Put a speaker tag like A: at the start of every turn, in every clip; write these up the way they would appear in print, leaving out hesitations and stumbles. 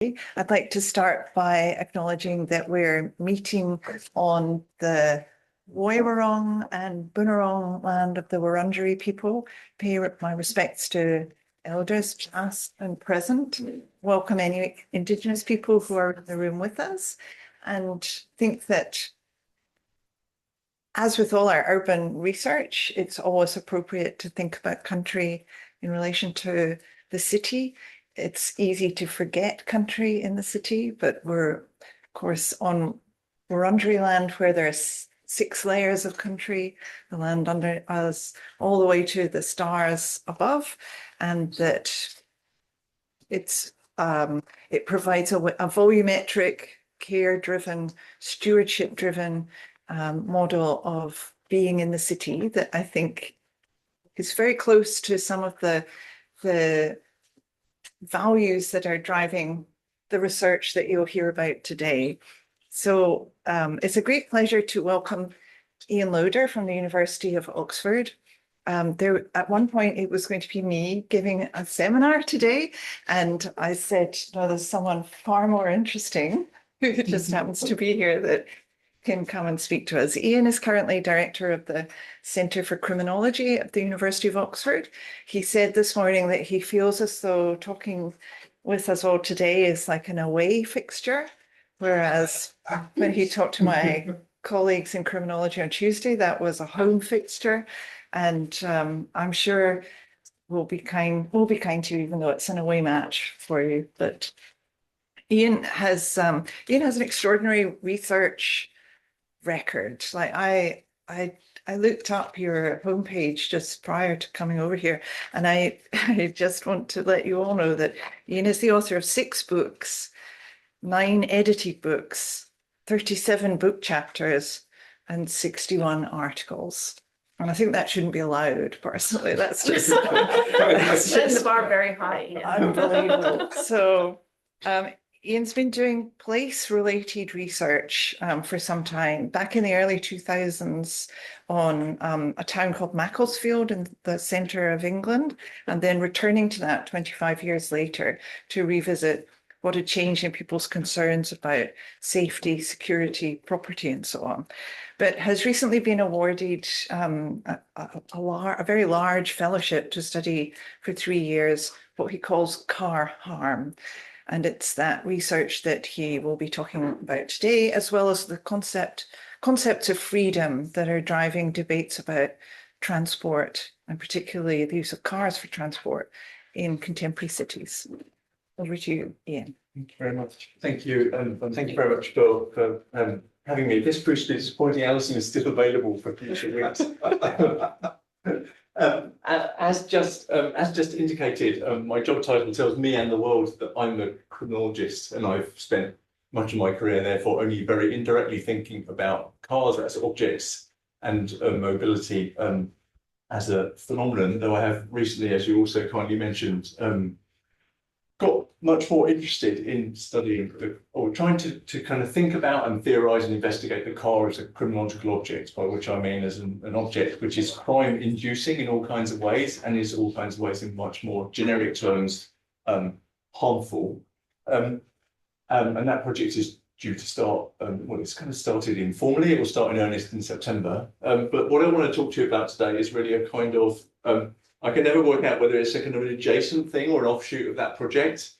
A: I'd like to start by acknowledging that we're meeting on the Woiwurrung and Boonwurrung land of the Wurundjeri people. Pay my respects to elders past and present. Welcome any Indigenous people who are in the room with us, and think that as with all our urban research, it's always appropriate to think about country in relation to the city. It's easy to forget country in the city, but we're, of course, on Wurundjeri land where there's 6 layers of country, the land under us, all the way to the stars above, and that it provides a volumetric, care-driven, stewardship-driven model of being in the city that I think is very close to some of the values that are driving the research that you'll hear about today. So it's a great pleasure to welcome Ian Loader from the University of Oxford. At one point, it was going to be me giving a seminar today, and I said, no, there's someone far more interesting who just happens to be here that can come and speak to us. Ian is currently director of the Centre for Criminology at the University of Oxford. He said this morning that he feels as though talking with us all today is like an away fixture, whereas when he talked to my colleagues in criminology on Tuesday, that was a home fixture. And I'm sure we'll be kind to you, even though it's an away match for you. But Ian has an extraordinary research record. Like I looked up your homepage just prior to coming over here, and I just want to let you all know that Ian is the author of 6 books, 9 edited books, 37 book chapters, and 61 articles. And I think that shouldn't be allowed, personally. That's just
B: Setting the bar very high.
A: Yeah. Unbelievable. So Ian's been doing place-related research for some time, back in the early 2000s on a town called Macclesfield in the centre of England, and then returning to that 25 years later to revisit what had changed in people's concerns about safety, security, property, and so on. But has recently been awarded a very large fellowship to study for 3 years what he calls car harm. And it's that research that he will be talking about today, as well as the concepts of freedom that are driving debates about transport, and particularly the use of cars for transport in contemporary cities. Over to you, Ian.
C: Thank you very much. Thank you, and thank you very much for having me. This proves to be disappointing. Alison is still available for future weeks. As just indicated, my job title tells me and the world that I'm a criminologist, and I've spent much of my career, therefore, only very indirectly thinking about cars as objects and mobility as a phenomenon, though I have recently, as you also kindly mentioned, got much more interested in studying or trying to kind of think about and theorize and investigate the car as a criminological object, by which I mean as an object which is crime inducing in all kinds of ways, and is all kinds of ways in much more generic terms harmful. And that project is due to start, well, it's kind of started informally, it will start in earnest in September. But what I want to talk to you about today is really a kind of I can never work out whether it's a kind of an adjacent thing or an offshoot of that project,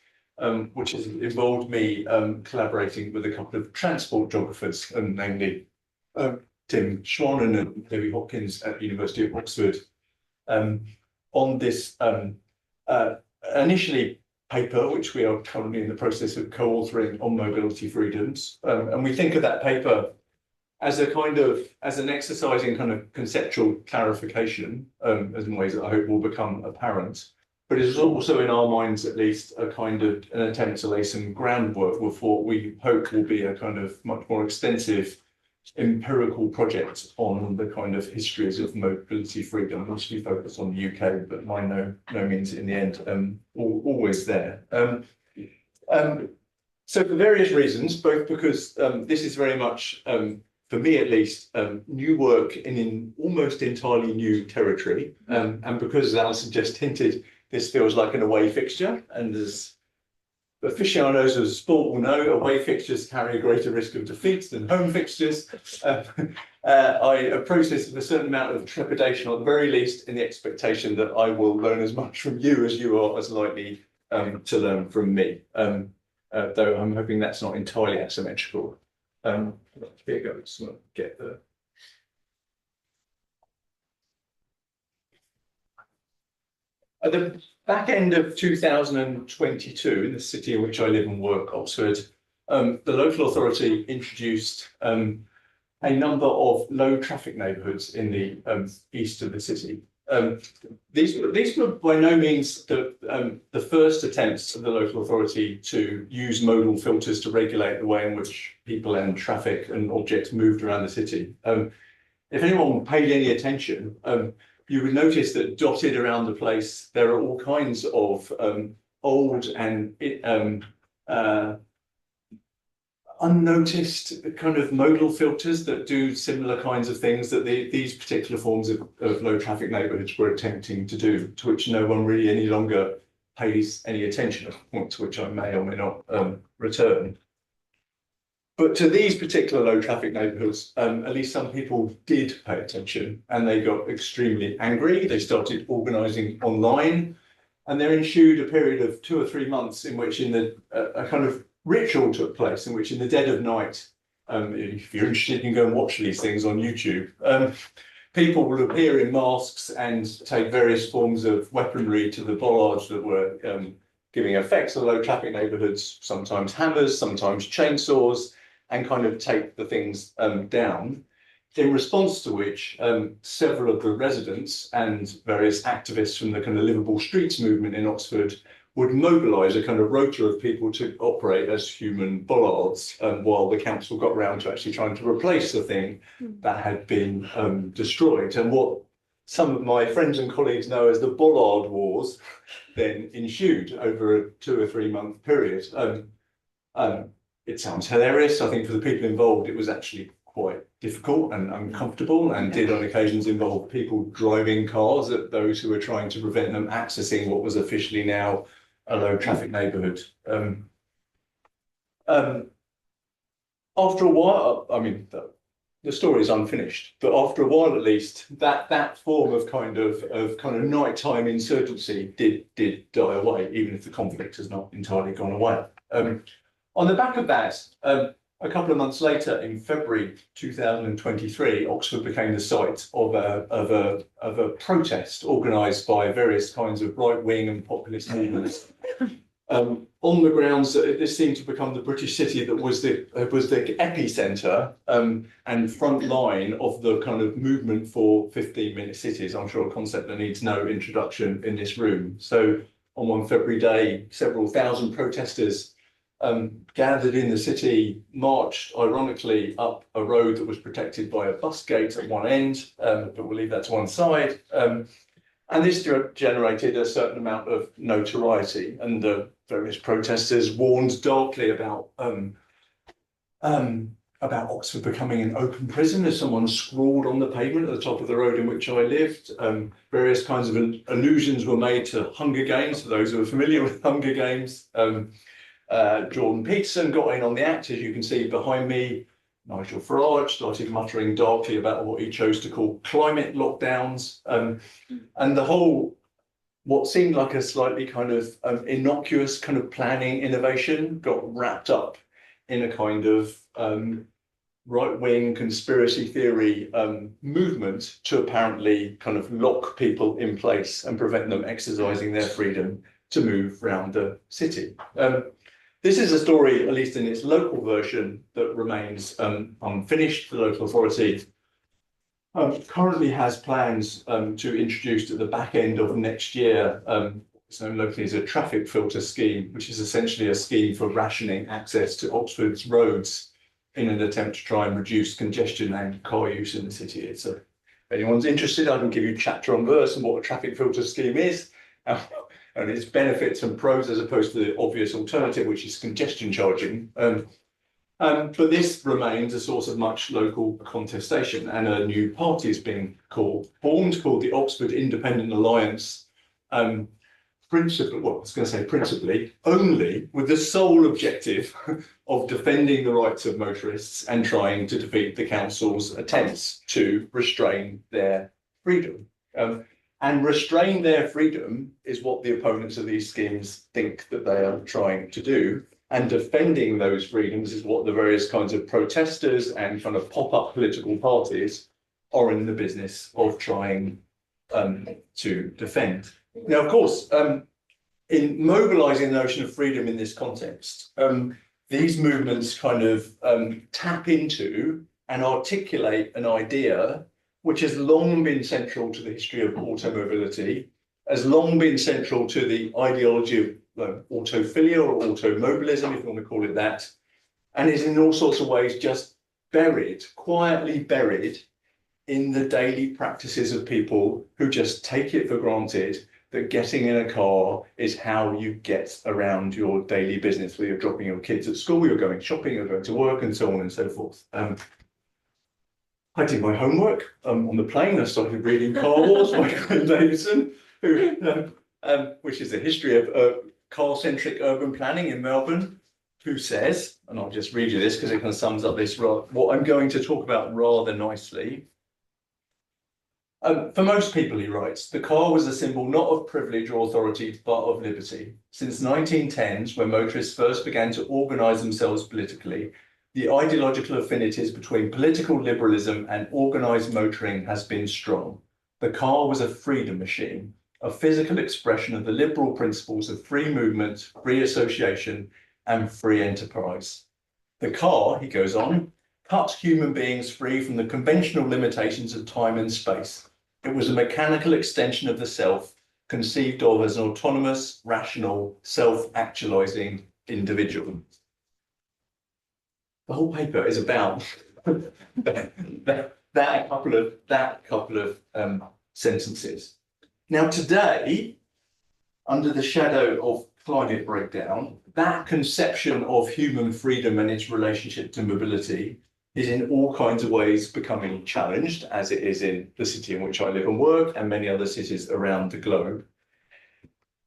C: which has involved me collaborating with a couple of transport geographers, namely Tim Schwann and Debbie Hopkins at the University of Oxford, on this initially paper, which we are currently in the process of co-authoring on mobility freedoms. And we think of that paper as an exercise in kind of conceptual clarification, as in ways that I hope will become apparent. But it is also, in our minds at least, a kind of an attempt to lay some groundwork with what we hope will be a kind of much more extensive empirical project on the kind of histories of mobility freedom, which we focus on the UK, but by no means in the end always there. So for various reasons, both because this is very much for me at least, new work in almost entirely new territory. And because, as Alison just hinted, this feels like an away fixture, and as aficionados of sport will know away fixtures carry a greater risk of defeat than home fixtures. I approach this with a certain amount of trepidation, or at the very least in the expectation that I will learn as much from you as you are as likely to learn from me. Though I'm hoping that's not entirely asymmetrical. Here you go, just want to get the... At the back end of 2022, in the city in which I live and work, Oxford, the local authority introduced a number of low traffic neighbourhoods in the east of the city. These were by no means the first attempts of the local authority to use modal filters to regulate the way in which people and traffic and objects moved around the city. If anyone paid any attention, you would notice that dotted around the place, there are all kinds of old and unnoticed kind of modal filters that do similar kinds of things that these particular forms of low traffic neighbourhoods were attempting to do, to which no one really any longer pays any attention, a point to which I may or may not return. But to these particular low traffic neighbourhoods, at least some people did pay attention, and they got extremely angry. They started organising online, and there ensued a period of 2 or 3 months in which a kind of ritual took place, in which in the dead of night, if you're interested, you can go and watch these things on YouTube. People will appear in masks and take various forms of weaponry to the bollards that were giving effects to low traffic neighbourhoods, sometimes hammers, sometimes chainsaws, and kind of take the things down. In response to which, several of the residents and various activists from the kind of livable streets movement in Oxford would mobilise a kind of rota of people to operate as human bollards, while the council got round to actually trying to replace the thing that had been destroyed. And what some of my friends and colleagues know as the bollard wars then ensued over a 2 or 3 month period. It sounds hilarious. I think for the people involved, it was actually quite difficult and uncomfortable, and did on occasions involve people driving cars at those who were trying to prevent them accessing what was officially now a low traffic neighbourhood. After a while, I mean, the story is unfinished, but after a while at least, that form of kind of nighttime insurgency did die away, even if the conflict has not entirely gone away. On the back of that, a couple of months later, in February 2023, Oxford became the site of a protest organised by various kinds of right-wing and populist movements, on the grounds that this seemed to become the British city that was the epicentre and front line of the kind of movement for 15-minute cities. I'm sure a concept that needs no introduction in this room. So on one February day, several thousand protesters gathered in the city, marched ironically up a road that was protected by a bus gate at one end, but we'll leave that to one side. And this generated a certain amount of notoriety, and the various protesters warned darkly about Oxford becoming an open prison, as someone scrawled on the pavement at the top of the road in which I lived. Various kinds of allusions were made to Hunger Games, for those who are familiar with Hunger Games. Jordan Peterson got in on the act, as you can see behind me. Nigel Farage started muttering darkly about what he chose to call climate lockdowns. And the whole, what seemed like a slightly kind of innocuous kind of planning innovation got wrapped up in a kind of right-wing conspiracy theory movement to apparently kind of lock people in place and prevent them exercising their freedom to move around the city. This is a story, at least in its local version, that remains unfinished. The local authority currently has plans to introduce at the back end of next year, what's known locally as a traffic filter scheme, which is essentially a scheme for rationing access to Oxford's roads in an attempt to try and reduce congestion and car use in the city. It's if anyone's interested, I can give you chapter on verse on what a traffic filter scheme is. And its benefits and pros, as opposed to the obvious alternative, which is congestion charging. But this remains a source of much local contestation, and a new party is being formed called the Oxford Independent Alliance, principally, well, I was going to say principally, only with the sole objective of defending the rights of motorists and trying to defeat the council's attempts to restrain their freedom. And restrain their freedom is what the opponents of these schemes think that they are trying to do. And defending those freedoms is what the various kinds of protesters and kind of pop-up political parties are in the business of trying to defend. Now, of course, in mobilising the notion of freedom in this context, these movements kind of tap into and articulate an idea which has long been central to the history of automobility, has long been central to the ideology of autophilia or automobilism, if you want to call it that, and is in all sorts of ways just buried, quietly buried in the daily practices of people who just take it for granted that getting in a car is how you get around your daily business, where you're dropping your kids at school, you're going shopping, you're going to work, and so on and so forth. I did my homework on the plane. I started reading Car Wars by Colin Davidson, which is a history of car-centric urban planning in Melbourne, who says, and I'll just read you this because it kind of sums up this, what I'm going to talk about rather nicely. For most people, he writes, the car was a symbol not of privilege or authority, but of liberty. Since 1910s, when motorists first began to organise themselves politically, the ideological affinities between political liberalism and organised motoring has been strong. The car was a freedom machine, a physical expression of the liberal principles of free movement, free association, and free enterprise. The car, he goes on, cut human beings free from the conventional limitations of time and space. It was a mechanical extension of the self, conceived of as an autonomous, rational, self-actualizing individual. The whole paper is about that couple of sentences. Now, today, under the shadow of climate breakdown, that conception of human freedom and its relationship to mobility is in all kinds of ways becoming challenged, as it is in the city in which I live and work and many other cities around the globe,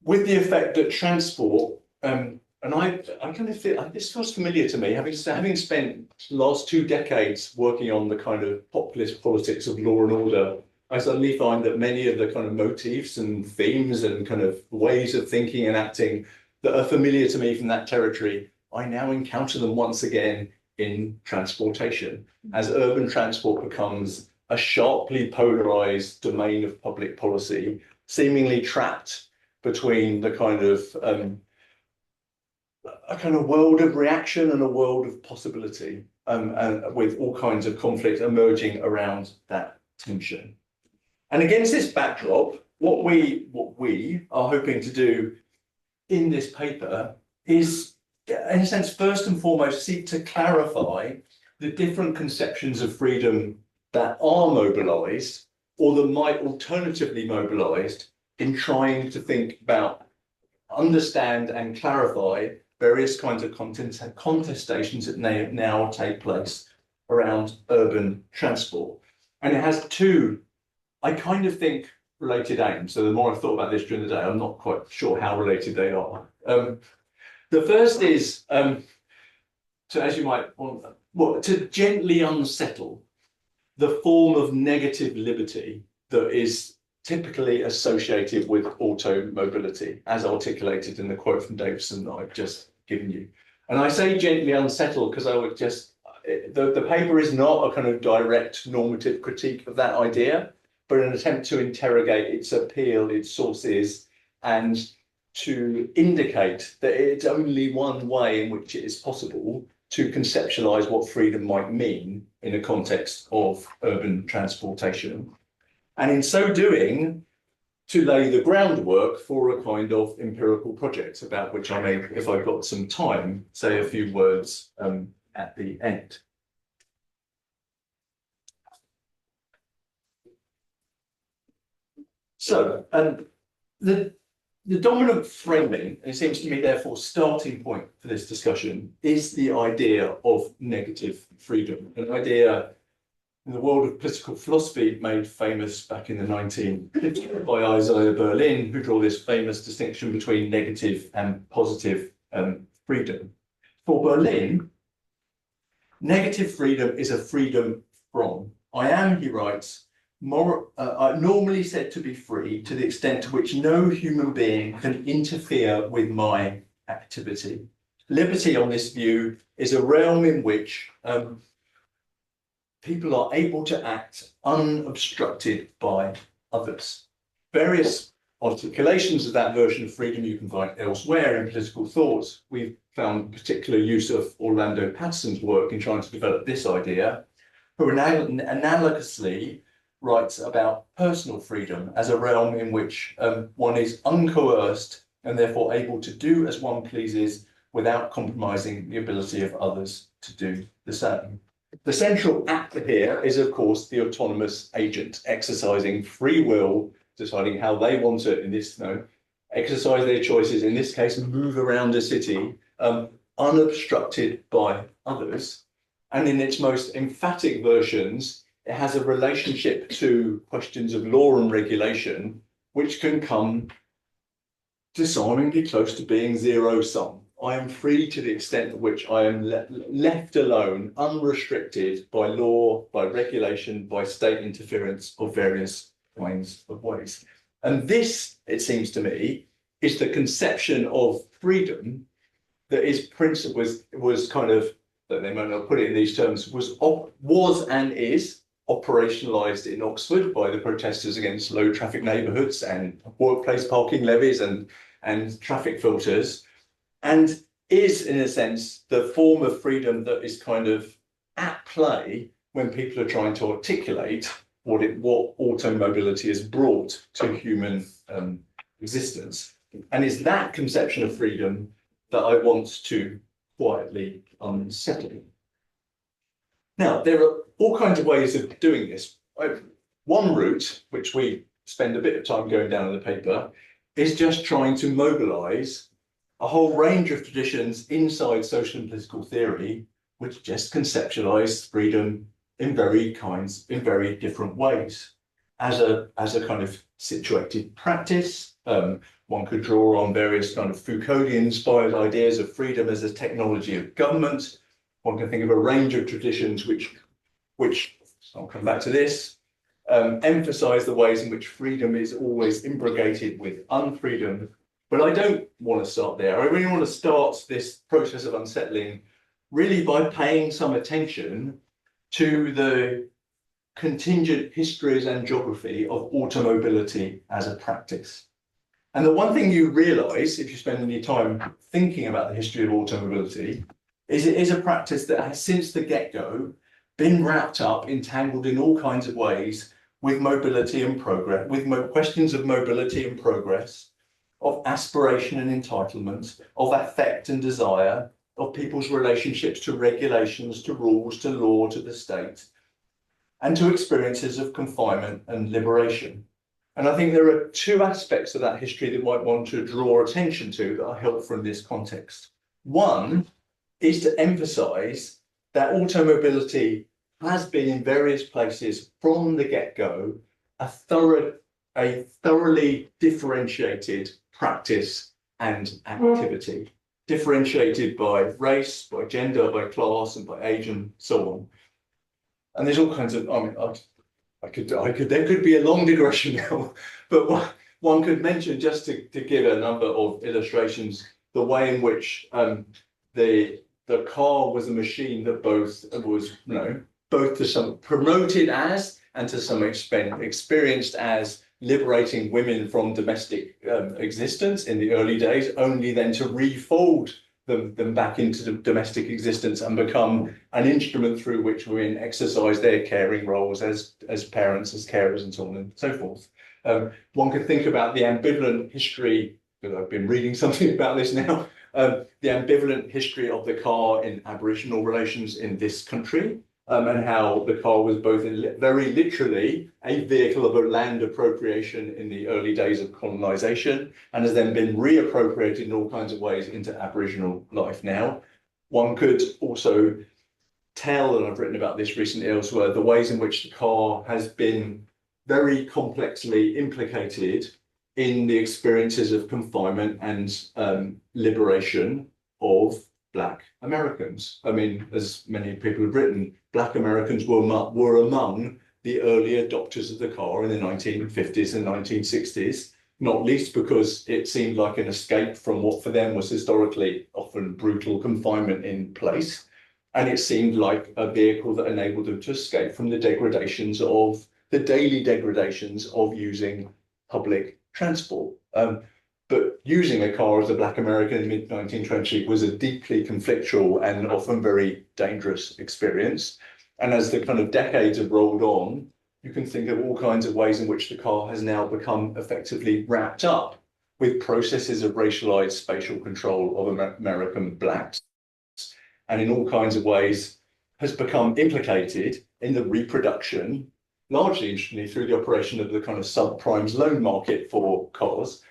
C: with the effect that transport, and I kind of feel this feels familiar to me, having spent the last 2 decades working on the kind of populist politics of law and order. I suddenly find that many of the kind of motifs and themes and kind of ways of thinking and acting that are familiar to me from that territory, I now encounter them once again in transportation, as urban transport becomes a sharply polarized domain of public policy, seemingly trapped between the kind of a kind of world of reaction and a world of possibility, and with all kinds of conflict emerging around that tension. And against this backdrop, what we are hoping to do in this paper is, in a sense, first and foremost, seek to clarify the different conceptions of freedom that are mobilised or that might alternatively mobilised in trying to think about, understand and clarify various kinds of contestations that now take place around urban transport. And it has 2, I kind of think, related aims. So the more I've thought about this during the day, I'm not quite sure how related they are. The first is to, as you might want, to gently unsettle the form of negative liberty that is typically associated with automobility, as articulated in the quote from Davison that I've just given you. And I say gently unsettle because I would just, the paper is not a kind of direct normative critique of that idea, but an attempt to interrogate its appeal, its sources, and to indicate that it's only one way in which it is possible to conceptualize what freedom might mean in a context of urban transportation. And in so doing, to lay the groundwork for a kind of empirical project about which I may, if I've got some time, say a few words at the end. So, the dominant framing, and it seems to me therefore starting point for this discussion, is the idea of negative freedom, an idea in the world of political philosophy, made famous back in the 1950s by Isaiah Berlin, who drew this famous distinction between negative and positive freedom. For Berlin, negative freedom is a freedom from. I am, he writes, normally said to be free to the extent to which no human being can interfere with my activity. Liberty, on this view, is a realm in which people are able to act unobstructed by others. Various articulations of that version of freedom you can find elsewhere in political thought. We've found particular use of Orlando Patterson's work in trying to develop this idea, who analogously writes about personal freedom as a realm in which one is uncoerced and therefore able to do as one pleases without compromising the ability of others to do the same. The central actor here is, of course, the autonomous agent exercising free will, deciding how they want to, in this, exercise their choices, in this case, move around a city, unobstructed by others. And in its most emphatic versions, it has a relationship to questions of law and regulation, which can come disarmingly close to being zero-sum. I am free to the extent to which I am left alone, unrestricted by law, by regulation, by state interference of various kinds of ways. And this, it seems to me, is the conception of freedom that is was kind of, that they might not put it in these terms, was and is operationalized in Oxford by the protesters against low traffic neighborhoods and workplace parking levies and traffic filters, and is, in a sense, the form of freedom that is kind of at play when people are trying to articulate what automobility has brought to human existence. And it's that conception of freedom that I want to quietly unsettle. Now, there are all kinds of ways of doing this. One route, which we spend a bit of time going down in the paper, is just trying to mobilize a whole range of traditions inside social and political theory, which just conceptualize freedom in very different ways. As a kind of situated practice, one could draw on various kind of Foucauldian-inspired ideas of freedom as a technology of government. One can think of a range of traditions which I'll come back to this, emphasize the ways in which freedom is always imbricated with unfreedom. But I don't want to start there. I really want to start this process of unsettling really by paying some attention to the contingent histories and geography of automobility as a practice. And the one thing you realize if you spend any time thinking about the history of automobility is it is a practice that has since the get-go been wrapped up, entangled in all kinds of ways with mobility and progress, with questions of mobility and progress, of aspiration and entitlement, of affect and desire, of people's relationships to regulations, to rules, to law, to the state, and to experiences of confinement and liberation. And I think there are two aspects of that history that might want to draw attention to that are helpful in this context. One is to emphasize that automobility has been in various places from the get-go a thoroughly differentiated practice and activity, differentiated by race, by gender, by class, and by age, and so on. And there's all kinds of, there could be a long digression now, but one could mention, just to give a number of illustrations, the way in which the car was a machine that both was, both to some promoted as and to some extent experienced as liberating women from domestic existence in the early days, only then to refold them back into the domestic existence and become an instrument through which women exercise their caring roles as parents, as carers, and so on and so forth. One could think about the ambivalent history, because I've been reading something about this now, the ambivalent history of the car in Aboriginal relations in this country, and how the car was both very literally a vehicle of a land appropriation in the early days of colonisation, and has then been reappropriated in all kinds of ways into Aboriginal life now. One could also tell, and I've written about this recently elsewhere, the ways in which the car has been very complexly implicated in the experiences of confinement and liberation of Black Americans. I mean, as many people have written, Black Americans were among the early adopters of the car in the 1950s and 1960s, not least because it seemed like an escape from what for them was historically often brutal confinement in place. And it seemed like a vehicle that enabled them to escape from the degradations of the daily degradations of using public transport. But using a car as a Black American in the mid-19th century was a deeply conflictual and often very dangerous experience. And as the kind of decades have rolled on, you can think of all kinds of ways in which the car has now become effectively wrapped up with processes of racialized spatial control of American Blacks, and in all kinds of ways has become implicated in the reproduction, largely interestingly through the operation of the kind of subprime loan market for cars,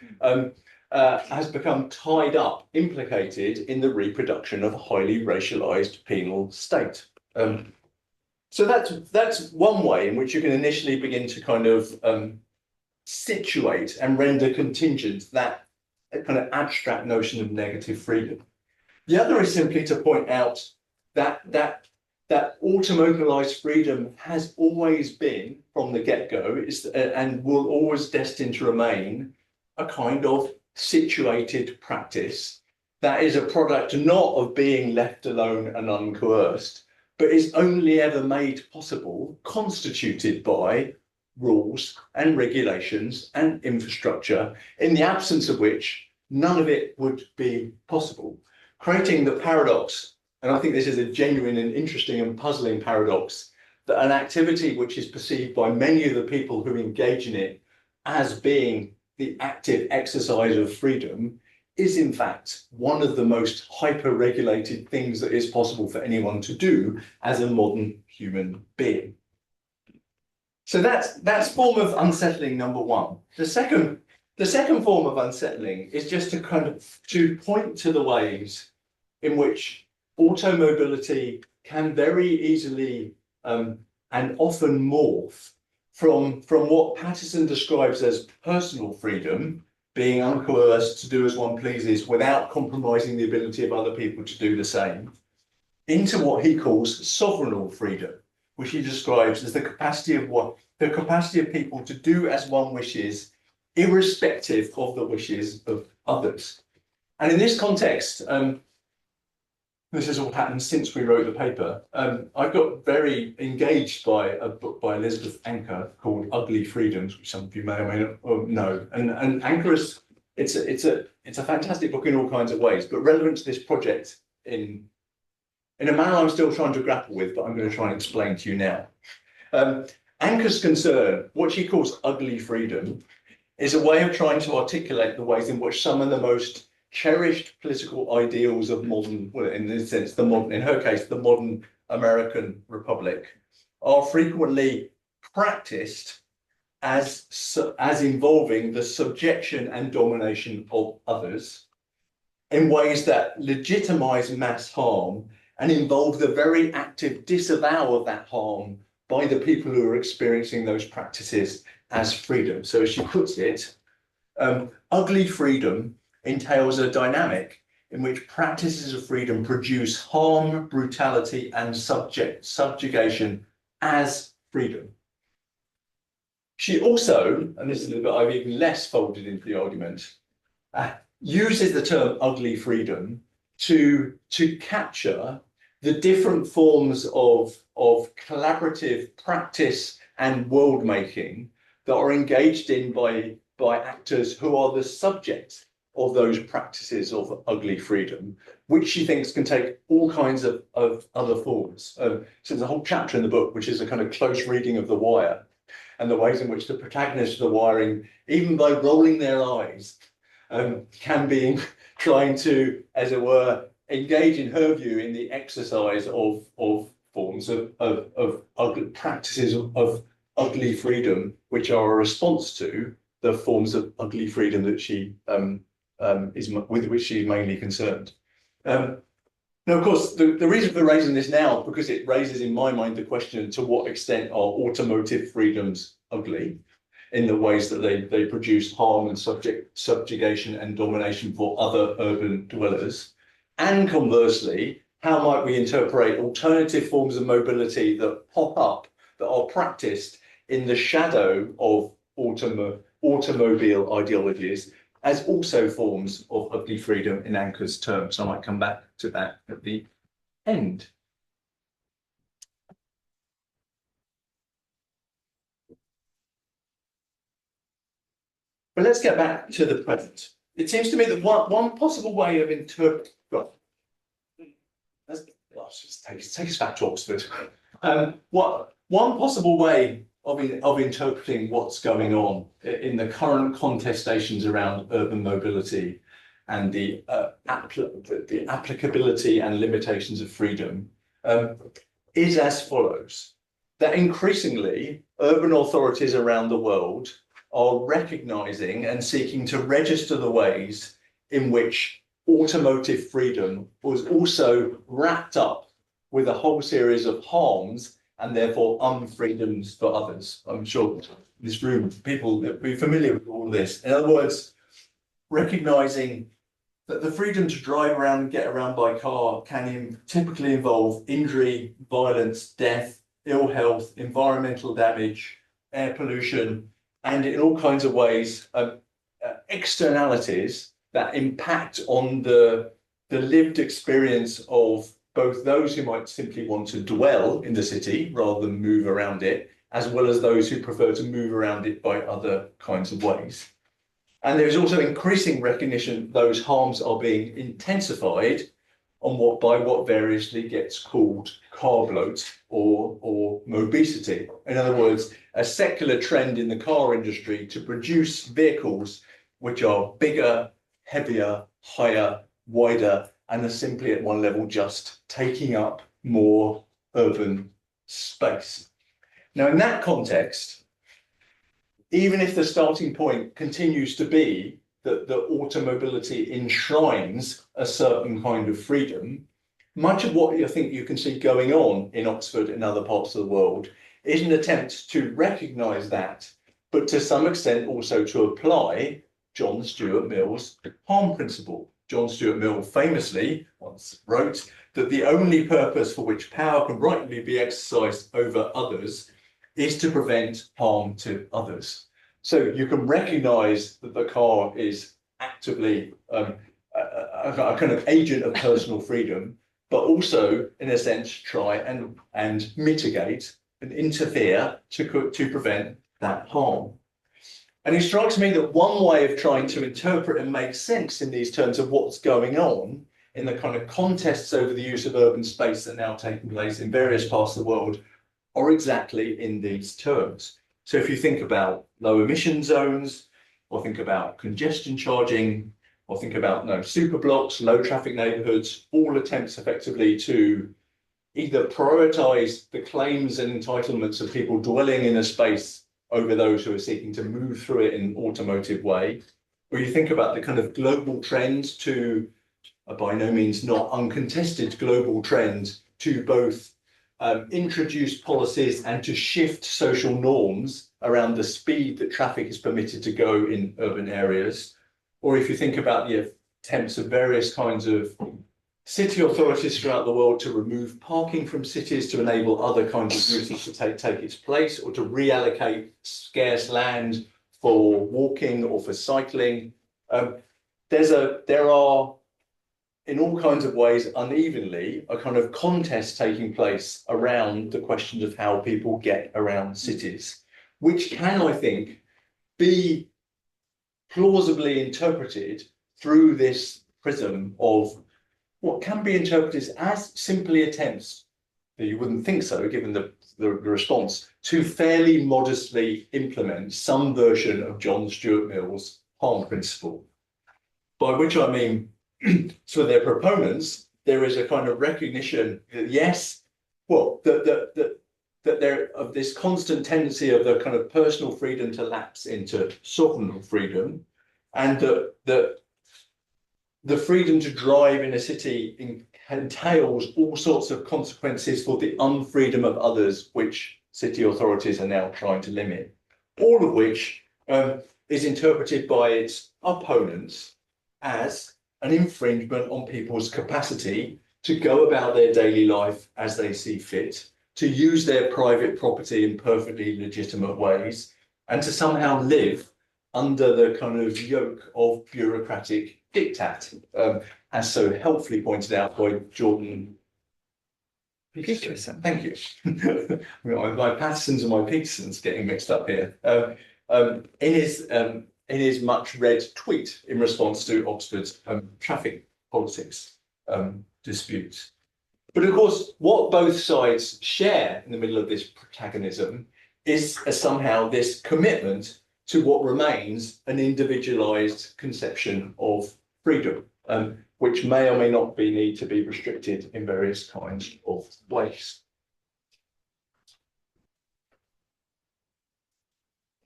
C: has become tied up, implicated in the reproduction of a highly racialized penal state. So that's one way in which you can initially begin to kind of situate and render contingent that kind of abstract notion of negative freedom. The other is simply to point out that automobilized freedom has always been, from the get-go, and will always destined to remain, a kind of situated practice that is a product not of being left alone and uncoerced, but is only ever made possible, constituted by rules and regulations and infrastructure, in the absence of which none of it would be possible, creating the paradox. And I think this is a genuine and interesting and puzzling paradox, that an activity which is perceived by many of the people who engage in it as being the active exercise of freedom is in fact one of the most hyper-regulated things that is possible for anyone to do as a modern human being. So that's form of unsettling number one. The second form of unsettling is just to kind of to point to the ways in which automobility can very easily and often morph from what Patterson describes as personal freedom, being uncoerced to do as one pleases without compromising the ability of other people to do the same, into what he calls sovereign freedom, which he describes as the capacity of people to do as one wishes, irrespective of the wishes of others. And in this context, this has all happened since we wrote the paper. I got very engaged by a book by Elizabeth Anker called Ugly Freedoms, which some of you may or may not know. And Anker is it's a fantastic book in all kinds of ways, but relevant to this project in a manner I'm still trying to grapple with, but I'm going to try and explain to you now. Anker's concern, what she calls ugly freedom, is a way of trying to articulate the ways in which some of the most cherished political ideals of modern, well, in this sense, in her case, the modern American Republic, are frequently practiced as involving the subjection and domination of others in ways that legitimize mass harm and involve the very active disavowal of that harm by the people who are experiencing those practices as freedom. So as she puts it, ugly freedom entails a dynamic in which practices of freedom produce harm, brutality, and subjugation as freedom. She also, and this is a bit I've even less folded into the argument, uses the term ugly freedom to capture the different forms of collaborative practice and world making that are engaged in by actors who are the subjects of those practices of ugly freedom, which she thinks can take all kinds of other forms. So there's a whole chapter in the book, which is a kind of close reading of The Wire and the ways in which the protagonists of The Wiring, even by rolling their eyes, can be trying to, as it were, engage, in her view, in the exercise of forms of ugly practices of ugly freedom, which are a response to the forms of ugly freedom that she with which she's mainly concerned. Now, of course, the reason for raising this now, because it raises in my mind the question, to what extent are automotive freedoms ugly in the ways that they produce harm and subjugation and domination for other urban dwellers? And conversely, how might we interpret alternative forms of mobility that pop up, that are practiced in the shadow of automobile ideologies, as also forms of ugly freedom in Anker's terms? I might come back to that at the end. But let's get back to the present. It seems to me that one possible way of interpreting, well, let's just take us back to Oxford. One possible way of interpreting what's going on in the current contestations around urban mobility and the applicability and limitations of freedom is as follows: that increasingly urban authorities around the world are recognizing and seeking to register the ways in which automotive freedom was also wrapped up with a whole series of harms and therefore unfreedoms for others. I'm sure in this room, people will be familiar with all of this. In other words, recognizing that the freedom to drive around and get around by car can typically involve injury, violence, death, ill health, environmental damage, air pollution, and in all kinds of ways, externalities that impact on the lived experience of both those who might simply want to dwell in the city rather than move around it, as well as those who prefer to move around it by other kinds of ways. And there's also increasing recognition those harms are being intensified on what variously gets called car bloat or mobesity. In other words, a secular trend in the car industry to produce vehicles which are bigger, heavier, higher, wider, and are simply at one level just taking up more urban space. Now, in that context, even if the starting point continues to be that the automobility enshrines a certain kind of freedom, much of what I think you can see going on in Oxford and other parts of the world is an attempt to recognise that, but to some extent also to apply John Stuart Mill's harm principle. John Stuart Mill famously once wrote that the only purpose for which power can rightly be exercised over others is to prevent harm to others. So you can recognise that the car is actively a kind of agent of personal freedom, but also, in a sense, try and mitigate and interfere to prevent that harm. And it strikes me that one way of trying to interpret and make sense in these terms of what's going on in the kind of contests over the use of urban space that are now taking place in various parts of the world are exactly in these terms. So if you think about low emission zones, or think about congestion charging, or think about super blocks, low traffic neighborhoods, all attempts effectively to either prioritize the claims and entitlements of people dwelling in a space over those who are seeking to move through it in an automotive way, or you think about the kind of global trend to a by no means not uncontested global trend to both introduce policies and to shift social norms around the speed that traffic is permitted to go in urban areas. Or if you think about the attempts of various kinds of city authorities throughout the world to remove parking from cities to enable other kinds of uses to take its place, or to reallocate scarce land for walking or for cycling. There are, in all kinds of ways, unevenly, a kind of contest taking place around the questions of how people get around cities, which can, I think, be plausibly interpreted through this prism of what can be interpreted as simply attempts, though you wouldn't think so given the response, to fairly modestly implement some version of John Stuart Mill's harm principle. By which I mean, so their proponents, there is a kind of recognition that yes, well, that there of this constant tendency of the kind of personal freedom to lapse into sovereign freedom, and that the freedom to drive in a city entails all sorts of consequences for the unfreedom of others, which city authorities are now trying to limit, all of which is interpreted by its opponents as an infringement on people's capacity to go about their daily life as they see fit, to use their private property in perfectly legitimate ways, and to somehow live under the kind of yoke of bureaucratic diktat, as so helpfully pointed out by Jordan Peterson. Thank you. My Pattersons and my Petersons getting mixed up here. In his much read tweet in response to Oxford's traffic politics disputes. But of course, what both sides share in the middle of this protagonism is somehow this commitment to what remains an individualized conception of freedom, which may or may not need to be restricted in various kinds of ways.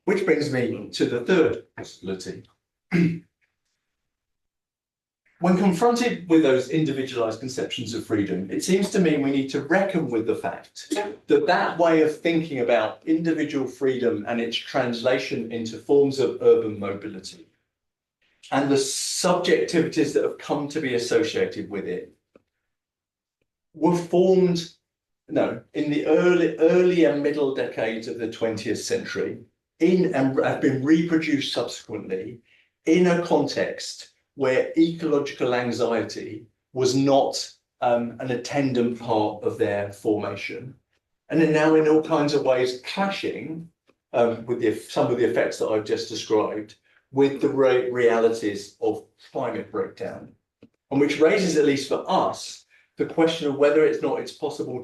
C: Which brings me to the third possibility. When confronted with those individualized conceptions of freedom, it seems to me we need to reckon with the fact that that way of thinking about individual freedom and its translation into forms of urban mobility and the subjectivities that have come to be associated with it were formed, in the early and middle decades of the 20th century and have been reproduced subsequently in a context where ecological anxiety was not an attendant part of their formation, and are now in all kinds of ways clashing with some of the effects that I've just described with the realities of climate breakdown, and which raises, at least for us, the question of whether it's possible or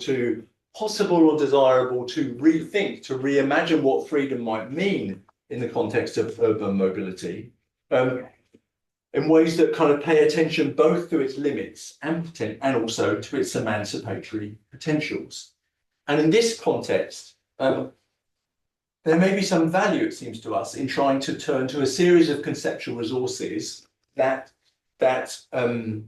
C: desirable to rethink, to reimagine what freedom might mean in the context of urban mobility, in ways that kind of pay attention both to its limits and also to its emancipatory potentials. And in this context, there may be some value, it seems to us, in trying to turn to a series of conceptual resources that kind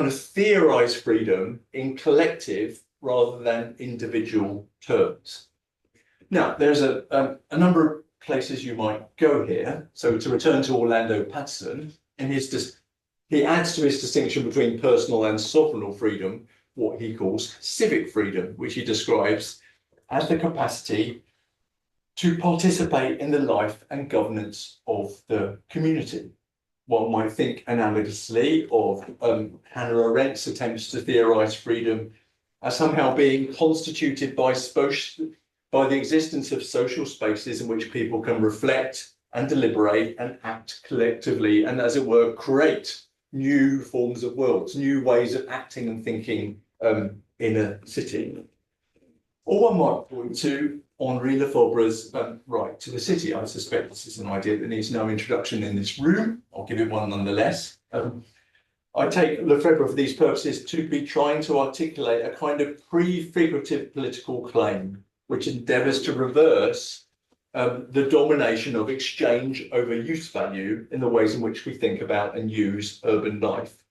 C: of theorize freedom in collective rather than individual terms. Now, there's a number of places you might go here. So to return to Orlando Patterson, he adds to his distinction between personal and sovereign freedom what he calls civic freedom, which he describes as the capacity to participate in the life and governance of the community. One might think analogously of Hannah Arendt's attempts to theorize freedom as somehow being constituted by the existence of social spaces in which people can reflect and deliberate and act collectively and, as it were, create new forms of worlds, new ways of acting and thinking in a city. Or one might point to Henri Lefebvre's right to the city. I suspect this is an idea that needs no introduction in this room. I'll give it one nonetheless. I take Lefebvre for these purposes to be trying to articulate a kind of prefigurative political claim which endeavours to reverse the domination of exchange over use value in the ways in which we think about and use urban life,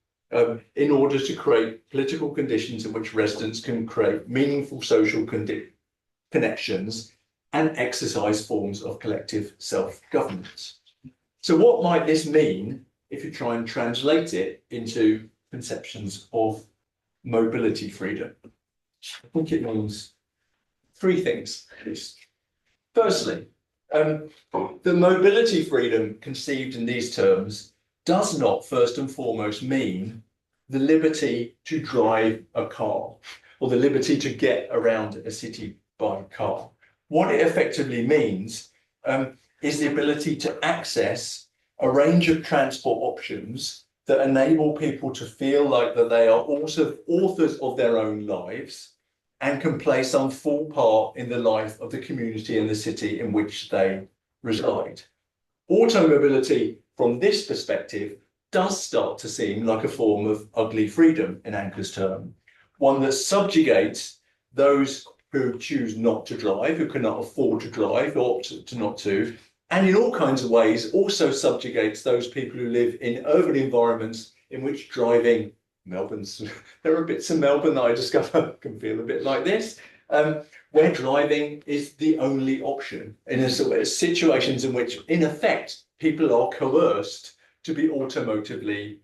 C: in order to create political conditions in which residents can create meaningful social connections and exercise forms of collective self-governance. So what might this mean if you try and translate it into conceptions of mobility freedom? I think it means three things. Firstly, the mobility freedom conceived in these terms does not first and foremost mean the liberty to drive a car or the liberty to get around a city by car. What it effectively means is the ability to access a range of transport options that enable people to feel like that they are also authors of their own lives and can play some full part in the life of the community and the city in which they reside. Automobility, from this perspective, does start to seem like a form of ugly freedom in Anker's term, one that subjugates those who choose not to drive, who cannot afford to drive, or opt to not to, and in all kinds of ways also subjugates those people who live in urban environments in which driving, Melbourne's, there are bits of Melbourne that I discover can feel a bit like this, where driving is the only option in a sort of situations in which, in effect, people are coerced to be automotively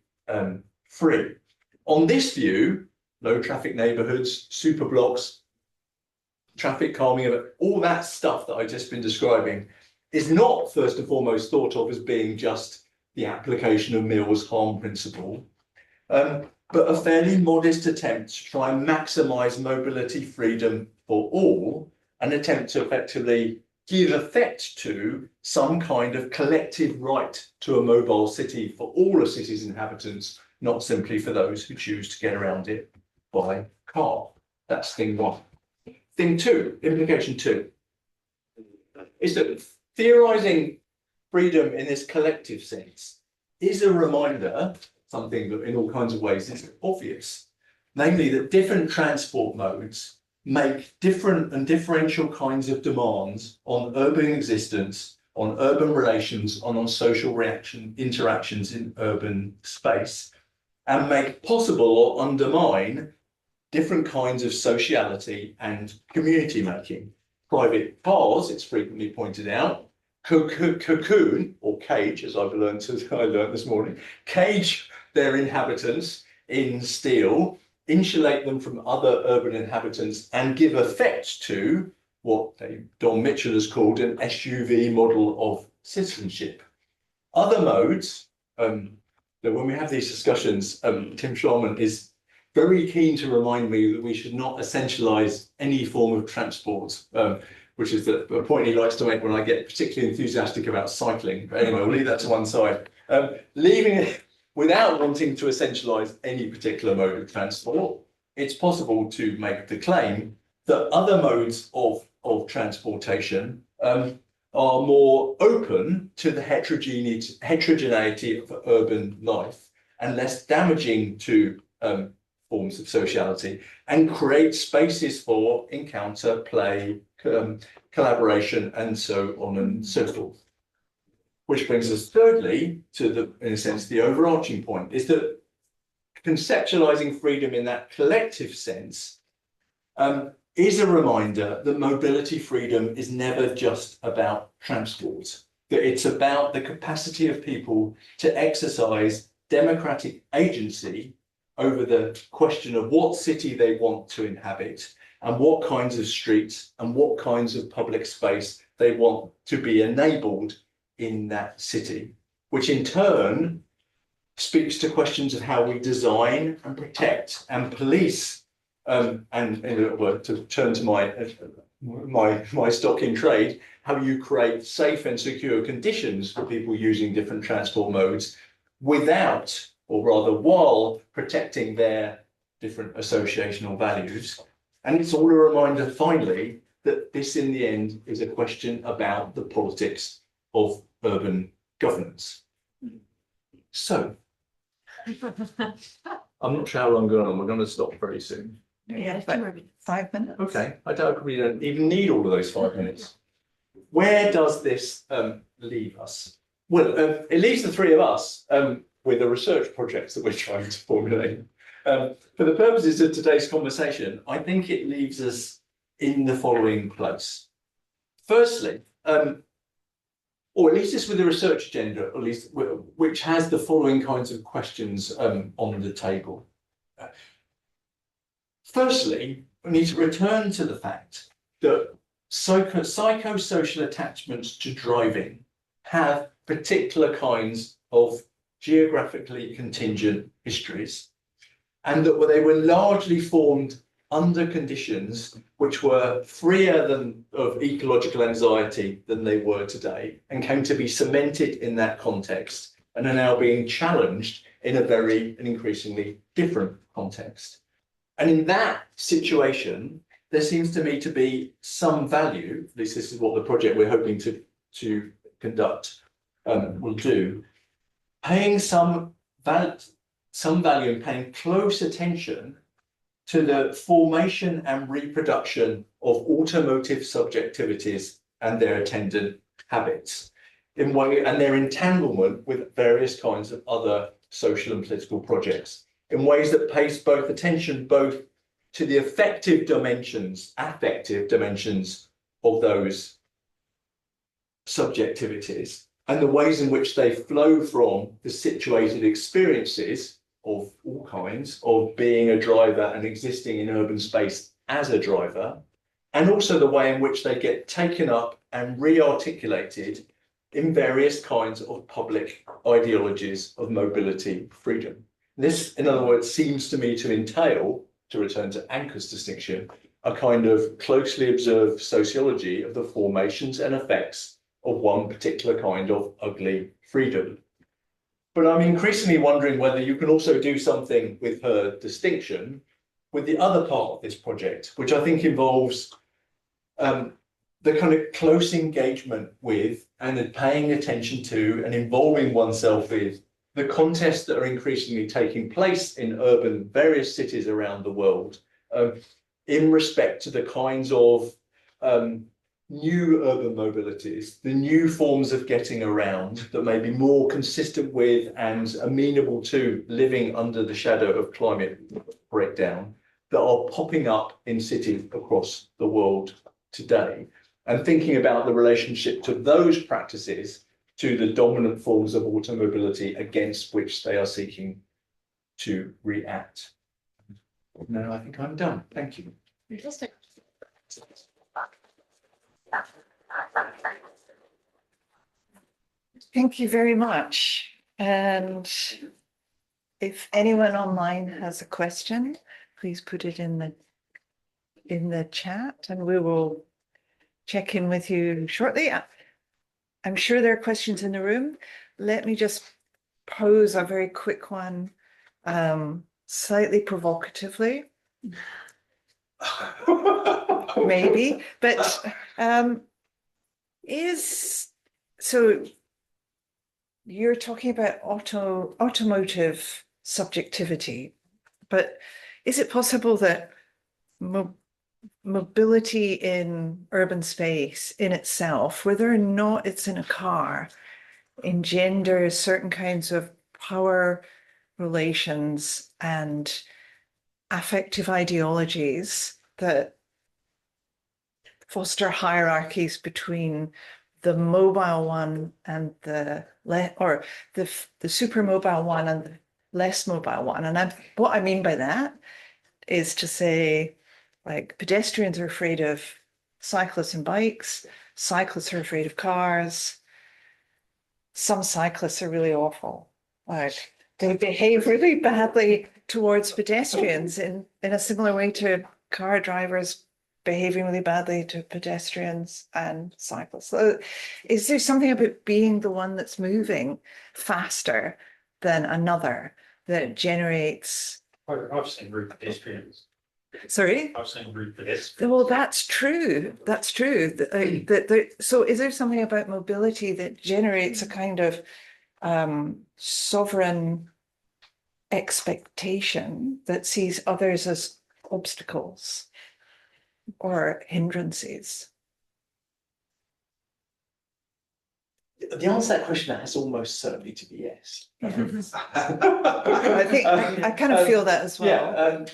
C: free. On this view, low traffic neighbourhoods, super blocks, traffic calming, all that stuff that I've just been describing is not first and foremost thought of as being just the application of Mill's harm principle, but a fairly modest attempt to try and maximise mobility freedom for all, an attempt to effectively give effect to some kind of collective right to a mobile city for all a city's inhabitants, not simply for those who choose to get around it by car. That's thing one. Thing two, implication two, is that theorising freedom in this collective sense is a reminder, something that in all kinds of ways is obvious, namely that different transport modes make different and differential kinds of demands on urban existence, on urban relations, on social interactions in urban space, and make possible or undermine different kinds of sociality and community making. Private cars, it's frequently pointed out, cocoon or cage, as I learned this morning, cage their inhabitants in steel, insulate them from other urban inhabitants, and give effect to what Don Mitchell has called an SUV model of citizenship. Other modes, that when we have these discussions, Tim Sharman is very keen to remind me that we should not essentialize any form of transport, which is the point he likes to make when I get particularly enthusiastic about cycling. But anyway, we'll leave that to one side. Leaving it without wanting to essentialize any particular mode of transport, it's possible to make the claim that other modes of transportation are more open to the heterogeneity of urban life and less damaging to forms of sociality, and create spaces for encounter, play, collaboration, and so on and so forth. Which brings us thirdly to the, in a sense, the overarching point, is that conceptualizing freedom in that collective sense is a reminder that mobility freedom is never just about transport, that it's about the capacity of people to exercise democratic agency over the question of what city they want to inhabit and what kinds of streets and what kinds of public space they want to be enabled in that city, which in turn speaks to questions of how we design and protect and police, and in a word, to turn to my stock in trade, how you create safe and secure conditions for people using different transport modes without, or rather while, protecting their different associational values. And it's all a reminder, finally, that this in the end is a question about the politics of urban governance. So, I'm not sure how long we're going to stop very soon.
A: Yeah, but 5 minutes.
C: Okay, I doubt we don't even need all of those 5 minutes. Where does this leave us? Well, it leaves the three of us with the research projects that we're trying to formulate. For the purposes of today's conversation, I think it leaves us in the following place. Firstly, or at least it's with the research agenda, at least, which has the following kinds of questions on the table. Firstly, we need to return to the fact that psychosocial attachments to driving have particular kinds of geographically contingent histories, and that they were largely formed under conditions which were freer of ecological anxiety than they were today, and came to be cemented in that context, and are now being challenged in a very and increasingly different context. And in that situation, there seems to me to be some value, at least this is what the project we're hoping to conduct will do, paying some value and paying close attention to the formation and reproduction of automotive subjectivities and their attendant habits, and their entanglement with various kinds of other social and political projects in ways that pays both attention both to the affective dimensions of those subjectivities and the ways in which they flow from the situated experiences of all kinds of being a driver and existing in urban space as a driver, and also the way in which they get taken up and re-articulated in various kinds of public ideologies of mobility freedom. This, in other words, seems to me to entail, to return to Anker's distinction, a kind of closely observed sociology of the formations and effects of one particular kind of ugly freedom. But I'm increasingly wondering whether you can also do something with her distinction with the other part of this project, which I think involves the kind of close engagement with and paying attention to and involving oneself with the contests that are increasingly taking place in various cities around the world, in respect to the kinds of new urban mobilities, the new forms of getting around that may be more consistent with and amenable to living under the shadow of climate breakdown that are popping up in cities across the world today, and thinking about the relationship to those practices to the dominant forms of automobility against which they are seeking to react. No, I think I'm done. Thank you.
B: Fantastic.
A: Thank you very much. And if anyone online has a question, please put it in the chat and we will check in with you shortly. I'm sure there are questions in the room. Let me just pose a very quick one, slightly provocatively. Maybe, but so you're talking about automotive subjectivity, but is it possible that mobility in urban space in itself, whether or not it's in a car, engenders certain kinds of power relations and affective ideologies that foster hierarchies between the mobile one and the super mobile one and the less mobile one? And what I mean by that is to say, like, pedestrians are afraid of cyclists and bikes, cyclists are afraid of cars. Some cyclists are really awful. Like, they behave really badly towards pedestrians in a similar way to car drivers behaving really badly to pedestrians and cyclists. So is there something about being the one that's moving faster than another that generates...
D: I've seen rude pedestrians.
A: Sorry?
D: I've seen rude pedestrians.
A: Well, that's true. That's true. So is there something about mobility that generates a kind of sovereign expectation that sees others as obstacles or hindrances?
C: The answer to that question has almost certainly to be yes.
A: I think I kind of feel that as well.
C: Yeah,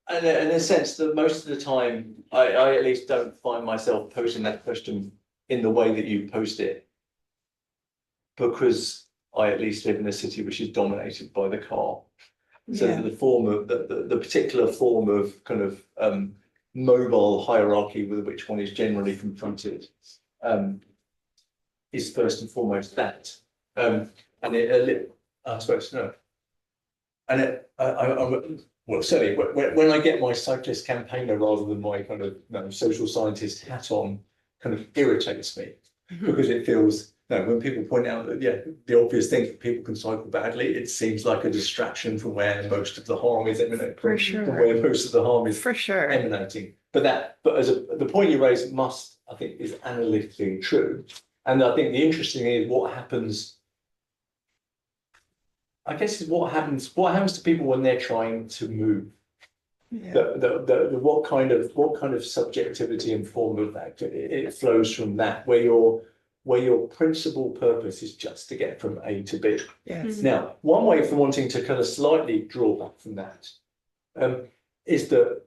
C: and in a sense that most of the time, I at least don't find myself posing that question in the way that you post it, because I at least live in a city which is dominated by the car. So
A: Yeah.
C: the form of the particular form of kind of mobile hierarchy with which one is generally confronted is first and foremost that, and I suppose no, and well, certainly when I get my cyclist campaigner rather than my kind of social scientist hat on, kind of irritates me, because it feels, when people point out that, the obvious thing that people can cycle badly, it seems like a distraction from where most of the harm is emanating.
A: For sure.
C: From where most of the harm is
A: For sure.
C: emanating. But the point you raise I think, is analytically true. And I think the interesting thing is what happens, I guess, is what happens to people when they're trying to move.
A: Yeah.
C: What kind of subjectivity and form of that it flows from that, where where your principal purpose is just to get from A to B.
A: Yes.
C: Now, one way for wanting to kind of slightly draw back from that is that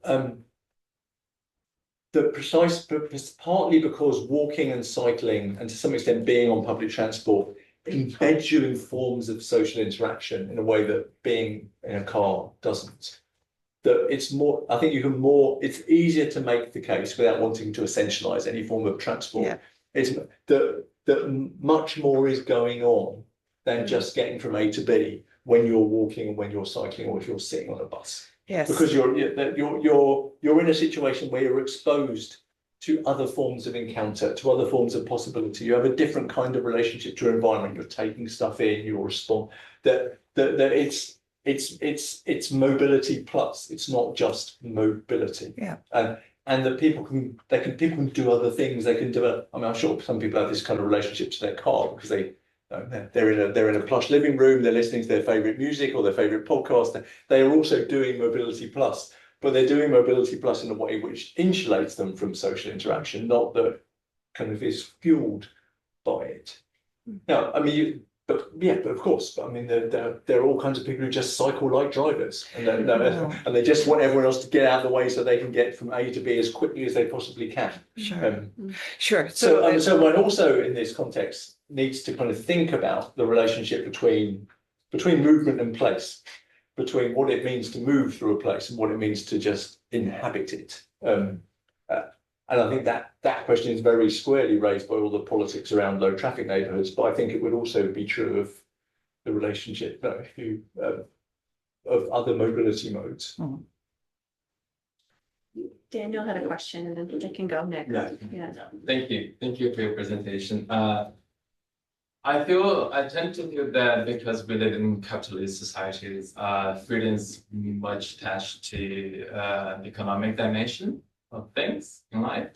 C: partly because walking and cycling, and to some extent being on public transport, embeds you in forms of social interaction in a way that being in a car doesn't. That it's more, I think it's easier to make the case without wanting to essentialize any form of transport.
A: Yeah.
C: It's that much more is going on than just getting from A to B when you're walking and when you're cycling or if you're sitting on a bus.
A: Yes.
C: Because you're in a situation where you're exposed to other forms of encounter, to other forms of possibility. You have a different kind of relationship to your environment. You're taking stuff in, you respond. That it's mobility plus. It's not just mobility.
A: Yeah.
C: And that people can do other things. They can develop. I mean, I'm sure some people have this kind of relationship to their car because they're in a plush living room. They're listening to their favorite music or their favorite podcast. They are also doing mobility plus, but they're doing mobility plus in a way which insulates them from social interaction, not that kind of is fueled by it. Now, I mean, but of course, I mean, there are all kinds of people who just cycle like drivers, and they just want everyone else to get out of the way so they can get from A to B as quickly as they possibly can.
A: Sure. Sure.
C: So one also in this context needs to kind of think about the relationship between movement and place, between what it means to move through a place and what it means to just inhabit it. And I think that question is very squarely raised by all the politics around low traffic neighbourhoods, but I think it would also be true of the relationship of other mobility modes.
B: Daniel had a question and then they can go next.
E: Yeah. Thank you for your presentation. I tend to feel that because we live in capitalist societies, freedom is much attached to the economic dimension of things in life.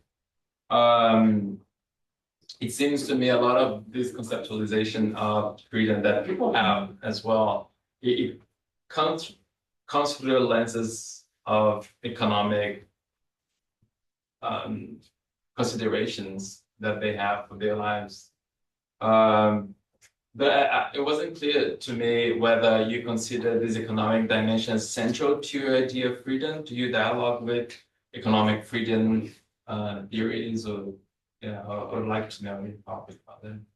E: It seems to me a lot of this conceptualization of freedom that people have as well, it comes through lenses of economic considerations that they have for their lives. But it wasn't clear to me whether you consider these economic dimensions central to your idea of freedom. Do you dialogue with economic freedom theories, or like to know your topic about them?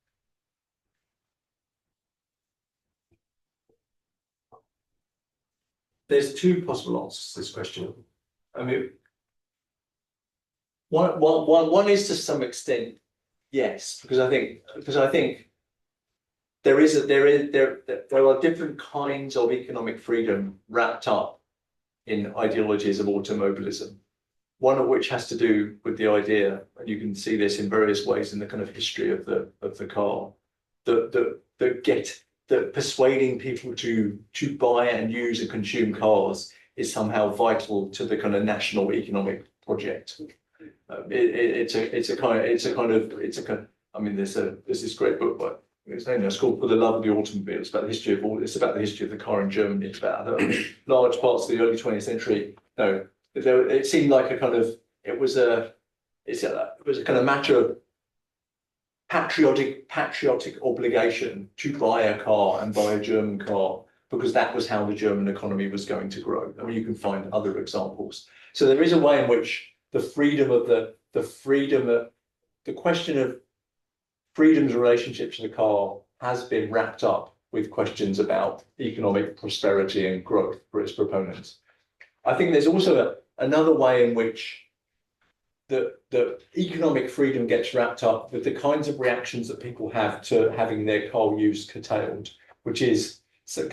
C: There's two possible answers to this question. I mean, one is to some extent yes, because I think there are different kinds of economic freedom wrapped up in ideologies of automobilism. One of which has to do with the idea, and you can see this in various ways in the kind of history of the car, that persuading people to buy and use and consume cars is somehow vital to the kind of national economic project. It's a kind of. I mean, there's this great book by it's called For the Love of the Automobile. It's about the history of the car in Germany. It's about large parts of the early 20th century. It seemed like it was a kind of matter of patriotic obligation to buy a car and buy a German car because that was how the German economy was going to grow. I mean, you can find other examples. So there is a way in which the question of freedom's relationship to the car has been wrapped up with questions about economic prosperity and growth for its proponents. I think there's also another way in which the economic freedom gets wrapped up with the kinds of reactions that people have to having their car use curtailed, which is the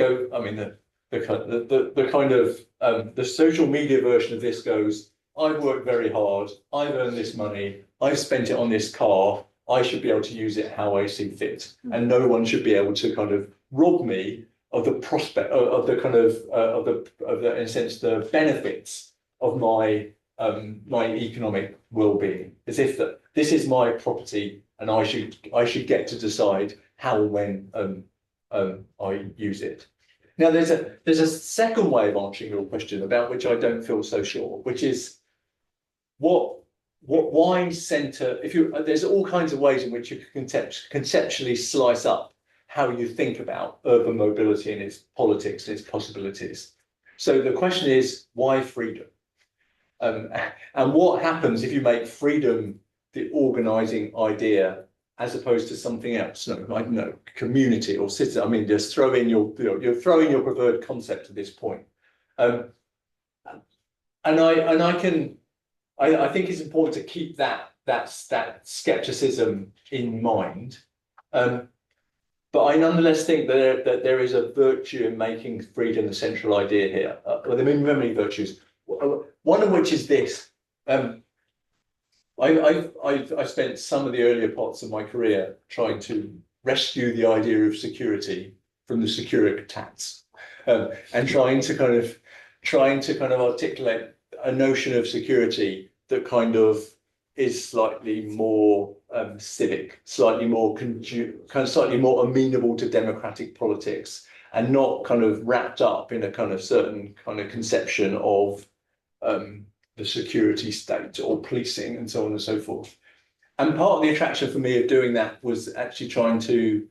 C: social media version of this goes, I've worked very hard, I've earned this money, I've spent it on this car, I should be able to use it how I see fit, and no one should be able to kind of rob me of the prospect of the kind of in a sense the benefits of my economic well-being, as if that this is my property and I should get to decide how and when I use it. Now there's a second way of answering your question about which I don't feel so sure, which is what why center, there's all kinds of ways in which you can conceptually slice up how you think about urban mobility and its politics and its possibilities. So the question is, why freedom? And what happens if you make freedom the organizing idea as opposed to something else? No, I don't know, community or citizen. I mean, just throw in you're throwing your preferred concept at this point. And I think it's important to keep that skepticism in mind. But I nonetheless think that there is a virtue in making freedom the central idea here. Well, there are many virtues. One of which is this. I've spent some of the earlier parts of my career trying to rescue the idea of security from the securitats, and trying to kind of articulate a notion of security that kind of is slightly more civic, slightly more slightly more amenable to democratic politics, and not kind of wrapped up in a kind of certain kind of conception of the security state or policing and so on and so forth. And part of the attraction for me of doing that was actually trying to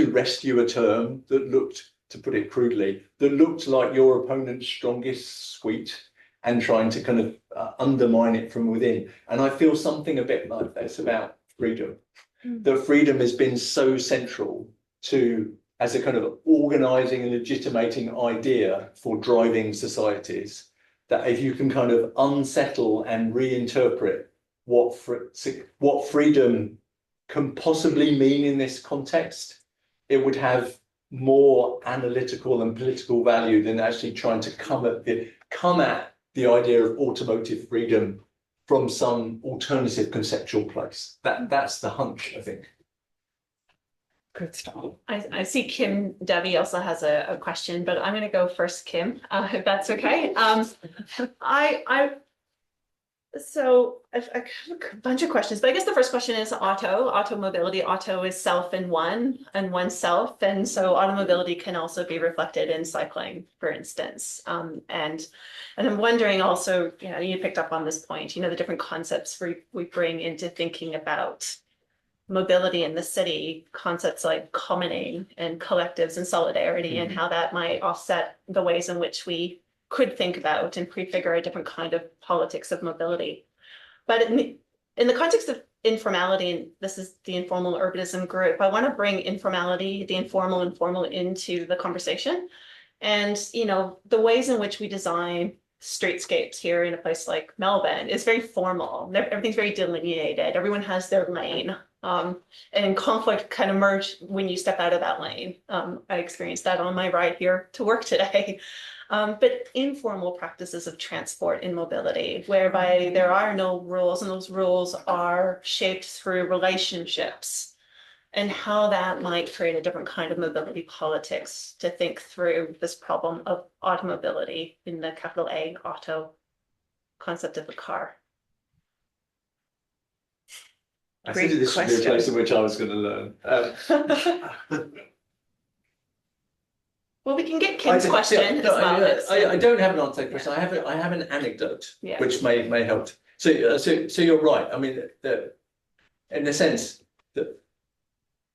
C: rescue a term that looked, to put it crudely, that looked like your opponent's strongest suite, and trying to kind of undermine it from within. And I feel something a bit like this about freedom. That freedom has been so central to, as a kind of organizing and legitimating idea for driving societies, that if you can kind of unsettle and reinterpret what freedom can possibly mean in this context, it would have more analytical and political value than actually trying to come at the idea of automotive freedom from some alternative conceptual place. That's the hunch, I think.
A: Good stuff.
B: I see Kim Devi also has a question, but I'm going to go first, Kim, if that's okay. So I've a bunch of questions, but I guess the first question is automobility. Auto is self and oneself. And so automobility can also be reflected in cycling, for instance. And I'm wondering also, you picked up on this point, the different concepts we bring into thinking about mobility in the city, concepts like commoning and collectives and solidarity, and how that might offset the ways in which we could think about and prefigure a different kind of politics of mobility. But in the context of informality, and this is the informal urbanism group, I want to bring informality, the informal and formal, into the conversation. And the ways in which we design streetscapes here in a place like Melbourne is very formal. Everything's very delineated. Everyone has their lane. And conflict kind of merge when you step out of that lane. I experienced that on my ride here to work today. But informal practices of transport and mobility, whereby there are no rules, and those rules are shaped through relationships, and how that might create a different kind of mobility politics to think through this problem of automobility in the capital A, auto concept of the car.
C: I said this would be a place in which I was going to learn.
B: Well, we can get Kim's question as well.
C: I don't have an answer to that question. I have an anecdote,
B: Yeah.
C: which may help. So you're right. I mean, in the sense that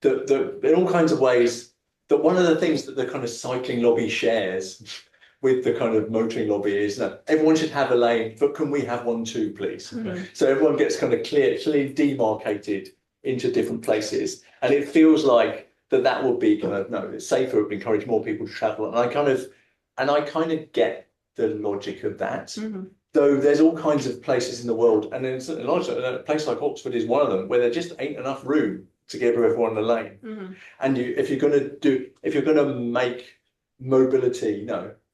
C: in all kinds of ways, that one of the things that the kind of cycling lobby shares with the kind of motoring lobby is that everyone should have a lane, but can we have one too, please? So everyone gets kind of clearly demarcated into different places, and it feels like that would be kind of, no, it's safer, it would encourage more people to travel. And I kind of get the logic of that. Though there's all kinds of places in the world, and there's a place like Oxford is one of them, where there just ain't enough room to give everyone a lane. And if you're going to make mobility,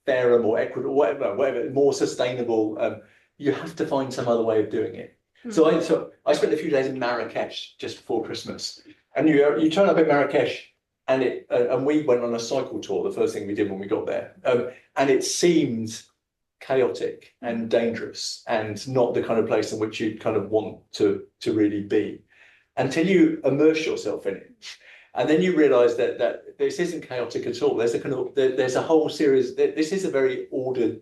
C: fairer, more equitable, whatever, more sustainable, you have to find some other way of doing it. So I spent a few days in Marrakesh just before Christmas, and you turn up in Marrakesh, and we went on a cycle tour. The first thing we did when we got there, and it seemed chaotic and dangerous, and not the kind of place in which you'd kind of want to really be, until you immerse yourself in it. And then you realise that this isn't chaotic at all. There's a whole series. This is a very ordered,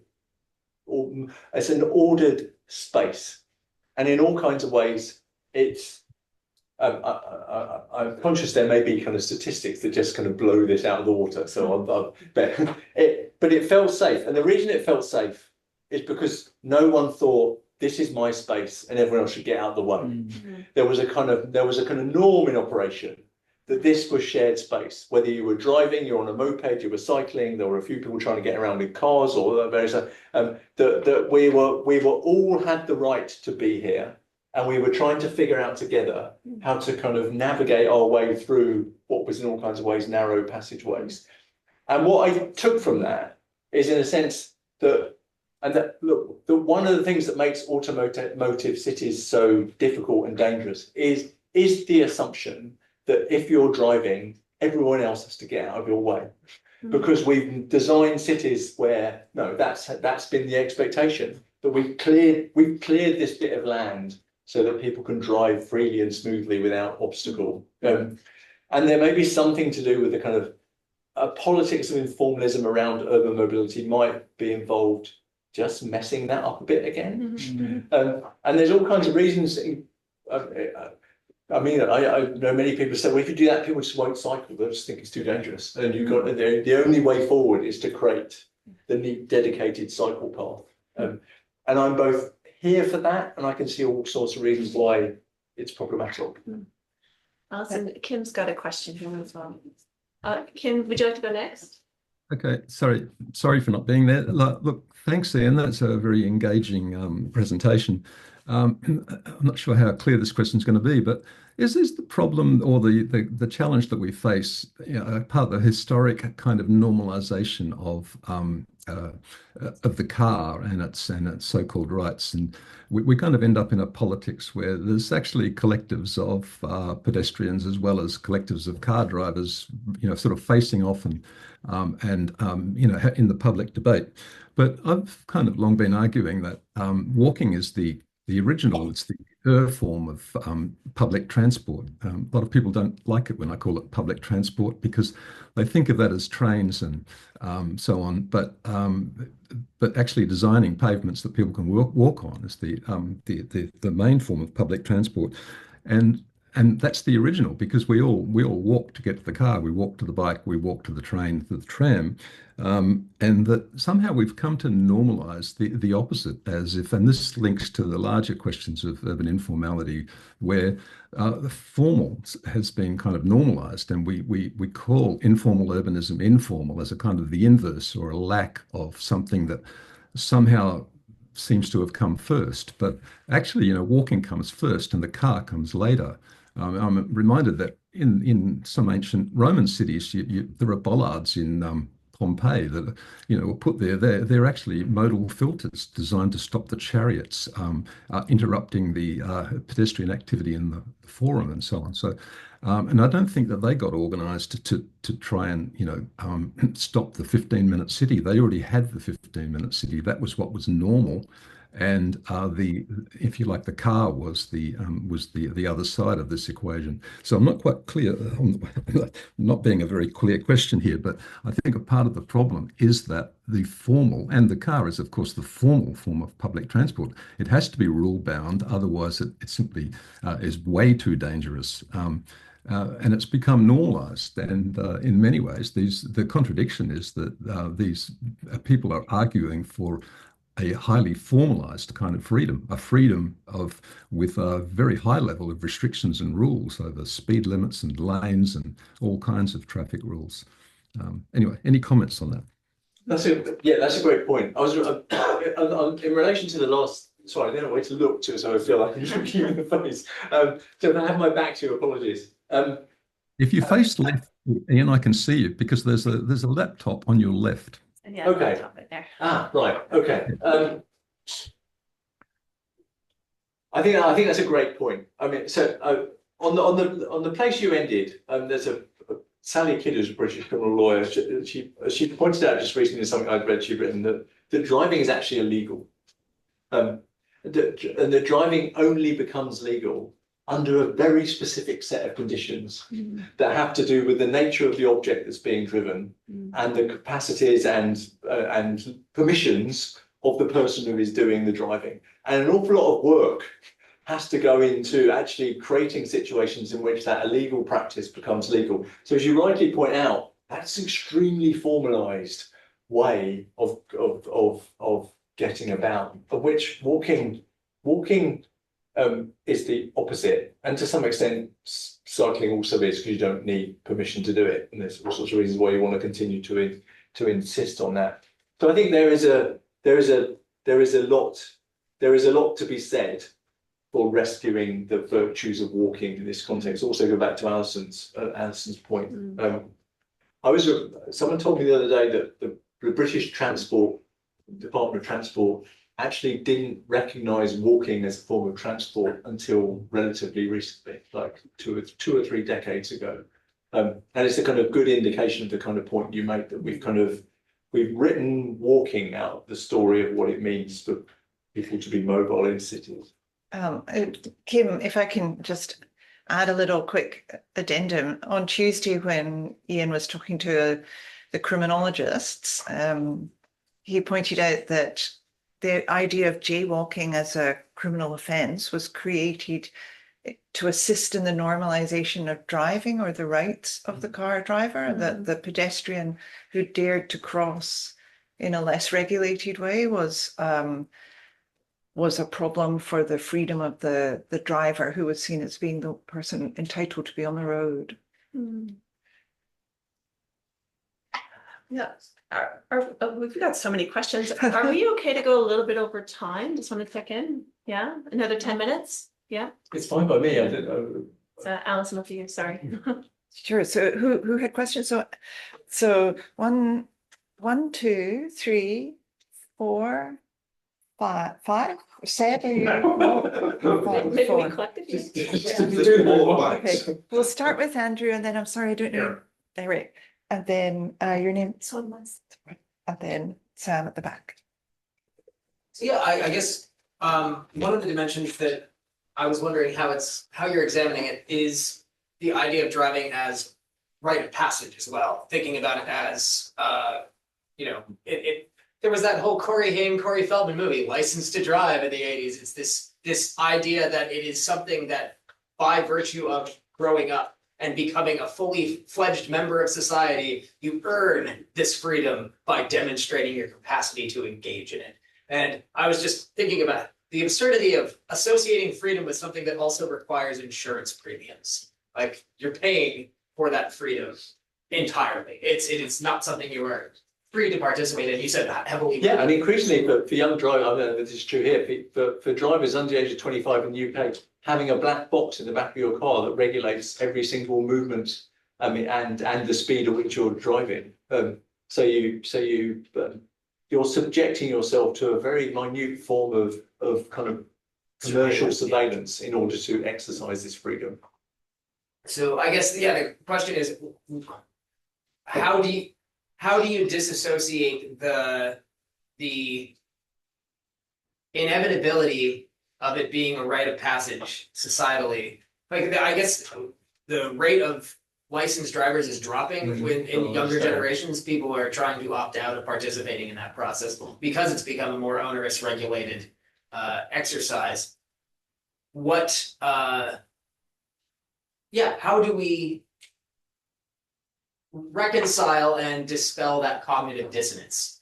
C: it's an ordered space. And in all kinds of ways, it's, I'm conscious there may be kind of statistics that just kind of blow this out of the water. So but it felt safe. And the reason it felt safe is because no one thought this is my space and everyone else should get out of the way. There was a kind of norm in operation that this was shared space. Whether you were driving, you're on a moped, you were cycling, there were a few people trying to get around with cars or various that we were all had the right to be here. And we were trying to figure out together how to kind of navigate our way through what was in all kinds of ways narrow passageways. And what I took from that is, in a sense, that one of the things that makes automotive cities so difficult and dangerous is the assumption that if you're driving, everyone else has to get out of your way. Because we've designed cities where, no, that's been the expectation, that we've cleared this bit of land so that people can drive freely and smoothly without obstacle. And there may be something to do with the kind of politics of informalism around urban mobility might be involved just messing that up a bit again. And there's all kinds of reasons. I mean, I know many people say, well, if you do that, people just won't cycle. They'll just think it's too dangerous. And you've got the only way forward is to create the neat, dedicated cycle path. And I'm both here for that, and I can see all sorts of reasons why it's problematic.
B: Alison, Kim's got a question here as well. Kim, would you like to go next?
F: Okay, sorry for not being there. Look, thanks, Ian. That's a very engaging presentation. I'm not sure how clear this question is going to be, but is this the problem or the challenge that we face, part of the historic kind of normalization of the car and its so-called rights? And we kind of end up in a politics where there's actually collectives of pedestrians as well as collectives of car drivers, sort of facing off and in the public debate. But I've kind of long been arguing that walking is the original, it's the form of public transport. A lot of people don't like it when I call it public transport because they think of that as trains and so on. But actually designing pavements that people can walk on is the main form of public transport. And that's the original because we all walk to get to the car, we walk to the bike, we walk to the train, to the tram, and that somehow we've come to normalize the opposite, as if, and this links to the larger questions of urban informality, where the formal has been kind of normalized, and we call informal urbanism informal as a kind of the inverse or a lack of something that somehow seems to have come first. But actually, walking comes first and the car comes later. I'm reminded that in some ancient Roman cities, there are bollards in Pompeii that were put there. They're actually modal filters designed to stop the chariots interrupting the pedestrian activity in the forum and so on. So, and I don't think that they got organised to try and stop the 15-minute city. They already had the 15-minute city. That was what was normal. And if you like, the car was the other side of this equation. So I'm not quite clear, not being a very clear question here, but I think a part of the problem is that the formal, and the car is of course the formal form of public transport. It has to be rule bound, otherwise it simply is way too dangerous. And it's become normalized. And in many ways, the contradiction is that these people are arguing for a highly formalized kind of freedom, a freedom with a very high level of restrictions and rules over speed limits and lanes and all kinds of traffic rules. Anyway, any comments on that?
C: That's a great point. I was in relation to the last. Sorry, I don't know where to look to, so I feel like I'm looking you in the face. So if I have my back to you, apologies.
F: If you face left, Ian, I can see you because there's a laptop on your left.
B: Yeah,
C: okay.
B: There.
C: Right. Okay. I think that's a great point. I mean, so on the place you ended, there's a Sally Kidd, who's a British criminal lawyer. She pointed out just recently in something I'd read she'd written that driving is actually illegal, and that driving only becomes legal under a very specific set of conditions that have to do with the nature of the object that's being driven and the capacities and permissions of the person who is doing the driving. And an awful lot of work has to go into actually creating situations in which that illegal practice becomes legal. So as you rightly point out, that's an extremely formalized way of getting about, of which walking is the opposite, and to some extent cycling also is, because you don't need permission to do it, and there's all sorts of reasons why you want to continue to insist on that. So I think there is a lot to be said for rescuing the virtues of walking in this context. Also go back to Alison's point. Someone told me the other day that the British Department of Transport actually didn't recognise walking as a form of transport until relatively recently, like two or three decades ago. And it's a kind of good indication of the kind of point you make, that we've written walking out of the story of what it means for people to be mobile in cities.
A: Kim, if I can just add a little quick addendum. On Tuesday, when Ian was talking to the criminologists, he pointed out that the idea of jaywalking as a criminal offence was created to assist in the normalization of driving, or the rights of the car driver, that the pedestrian who dared to cross in a less regulated way was a problem for the freedom of the driver, who was seen as being the person entitled to be on the road.
B: Yes. We've got so many questions. Are we okay to go a little bit over time? Just want to check in. Yeah, another 10 minutes. Yeah.
C: It's fine by me.
B: Alison, up to you. Sorry.
A: Sure. So who had questions? So one, 2, 3, 4, 5, 7.
B: Maybe we
A: 4.
B: collectively.
A: Okay, we'll start with Andrew, and then I'm sorry, I don't know Eric, and then your name, and then Sam at the back.
G: So yeah, I guess one of the dimensions that I was wondering how you're examining it is the idea of driving as rite of passage as well. Thinking about it as there was that whole Corey Feldman movie, License to Drive, in the 80s. It's this idea that it is something that, by virtue of growing up and becoming a fully fledged member of society, you earn this freedom by demonstrating your capacity to engage in it. And I was just thinking about the absurdity of associating freedom with something that also requires insurance premiums. Like, you're paying for that freedom entirely. It is not something you are free to participate in. You said that heavily.
C: Yeah, and increasingly for young drivers, I don't know if this is true here, for drivers under the age of 25 in the UK, having a black box in the back of your car that regulates every single movement, and the speed at which you're driving. So you're subjecting yourself to a very minute form of kind of commercial surveillance in order to exercise this freedom.
G: So I guess, the question is, how do you disassociate the inevitability of it being a rite of passage societally? Like, I guess the rate of licensed drivers is dropping when in younger generations, people are trying to opt out of participating in that process because it's become a more onerous, regulated exercise. How do we reconcile and dispel that cognitive dissonance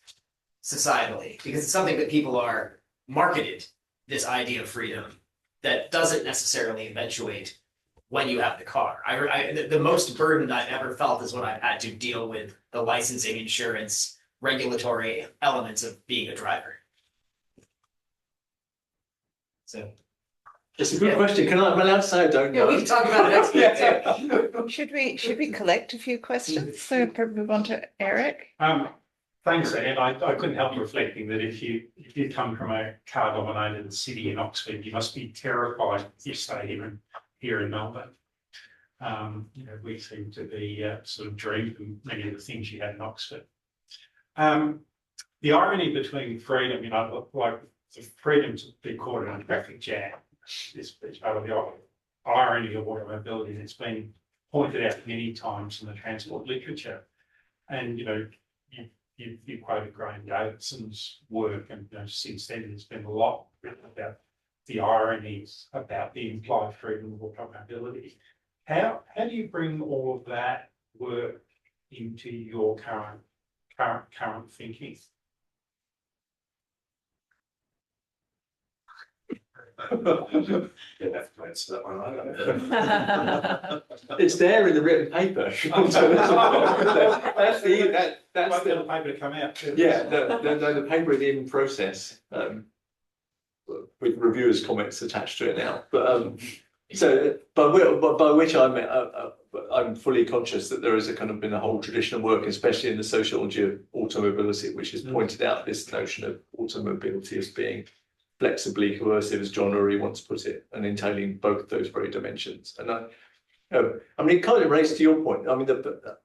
G: societally? Because it's something that people are marketed, this idea of freedom, that doesn't necessarily eventuate when you have the car. The most burden I've ever felt is when I've had to deal with the licensing, insurance, regulatory elements of being a driver. So
C: it's a good question. Am I allowed to say I don't know?
G: Yeah, we can talk about it next week too.
A: Should we collect a few questions? So move on to Eric.
D: Thanks, Ed. I couldn't help reflecting that if you come from a car-dominated city in Oxford, you must be terrified if you stay here in Melbourne. We seem to be sort of dreamed of many of the things you had in Oxford. The irony between freedom, like the freedom to be caught in a traffic jam, is part of the irony of automobility. It's been pointed out many times in the transport literature. And, you quoted Graham Davidson's work, and since then there's been a lot written about the ironies about the implied freedom of automobility. How do you bring all of that work into your current thinking?
C: Yeah, that's to answer that one. I don't know. It's there in the written paper. That's the
D: paper to come out.
C: yeah. The paper is in process with reviewers' comments attached to it now. But so by which I'm fully conscious that there is a kind of been a whole tradition of work, especially in the sociology of automobility, which has pointed out this notion of automobility as being flexibly coercive, as John already once put it, and entailing both those very dimensions. And I mean, it kind of relates to your point. I mean, there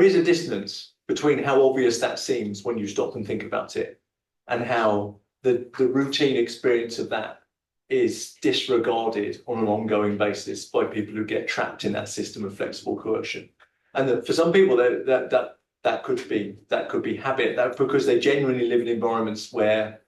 C: is a dissonance between how obvious that seems when you stop and think about it, and how the routine experience of that is disregarded on an ongoing basis by people who get trapped in that system of flexible coercion. And that for some people, that could be habit, that because they genuinely live in environments where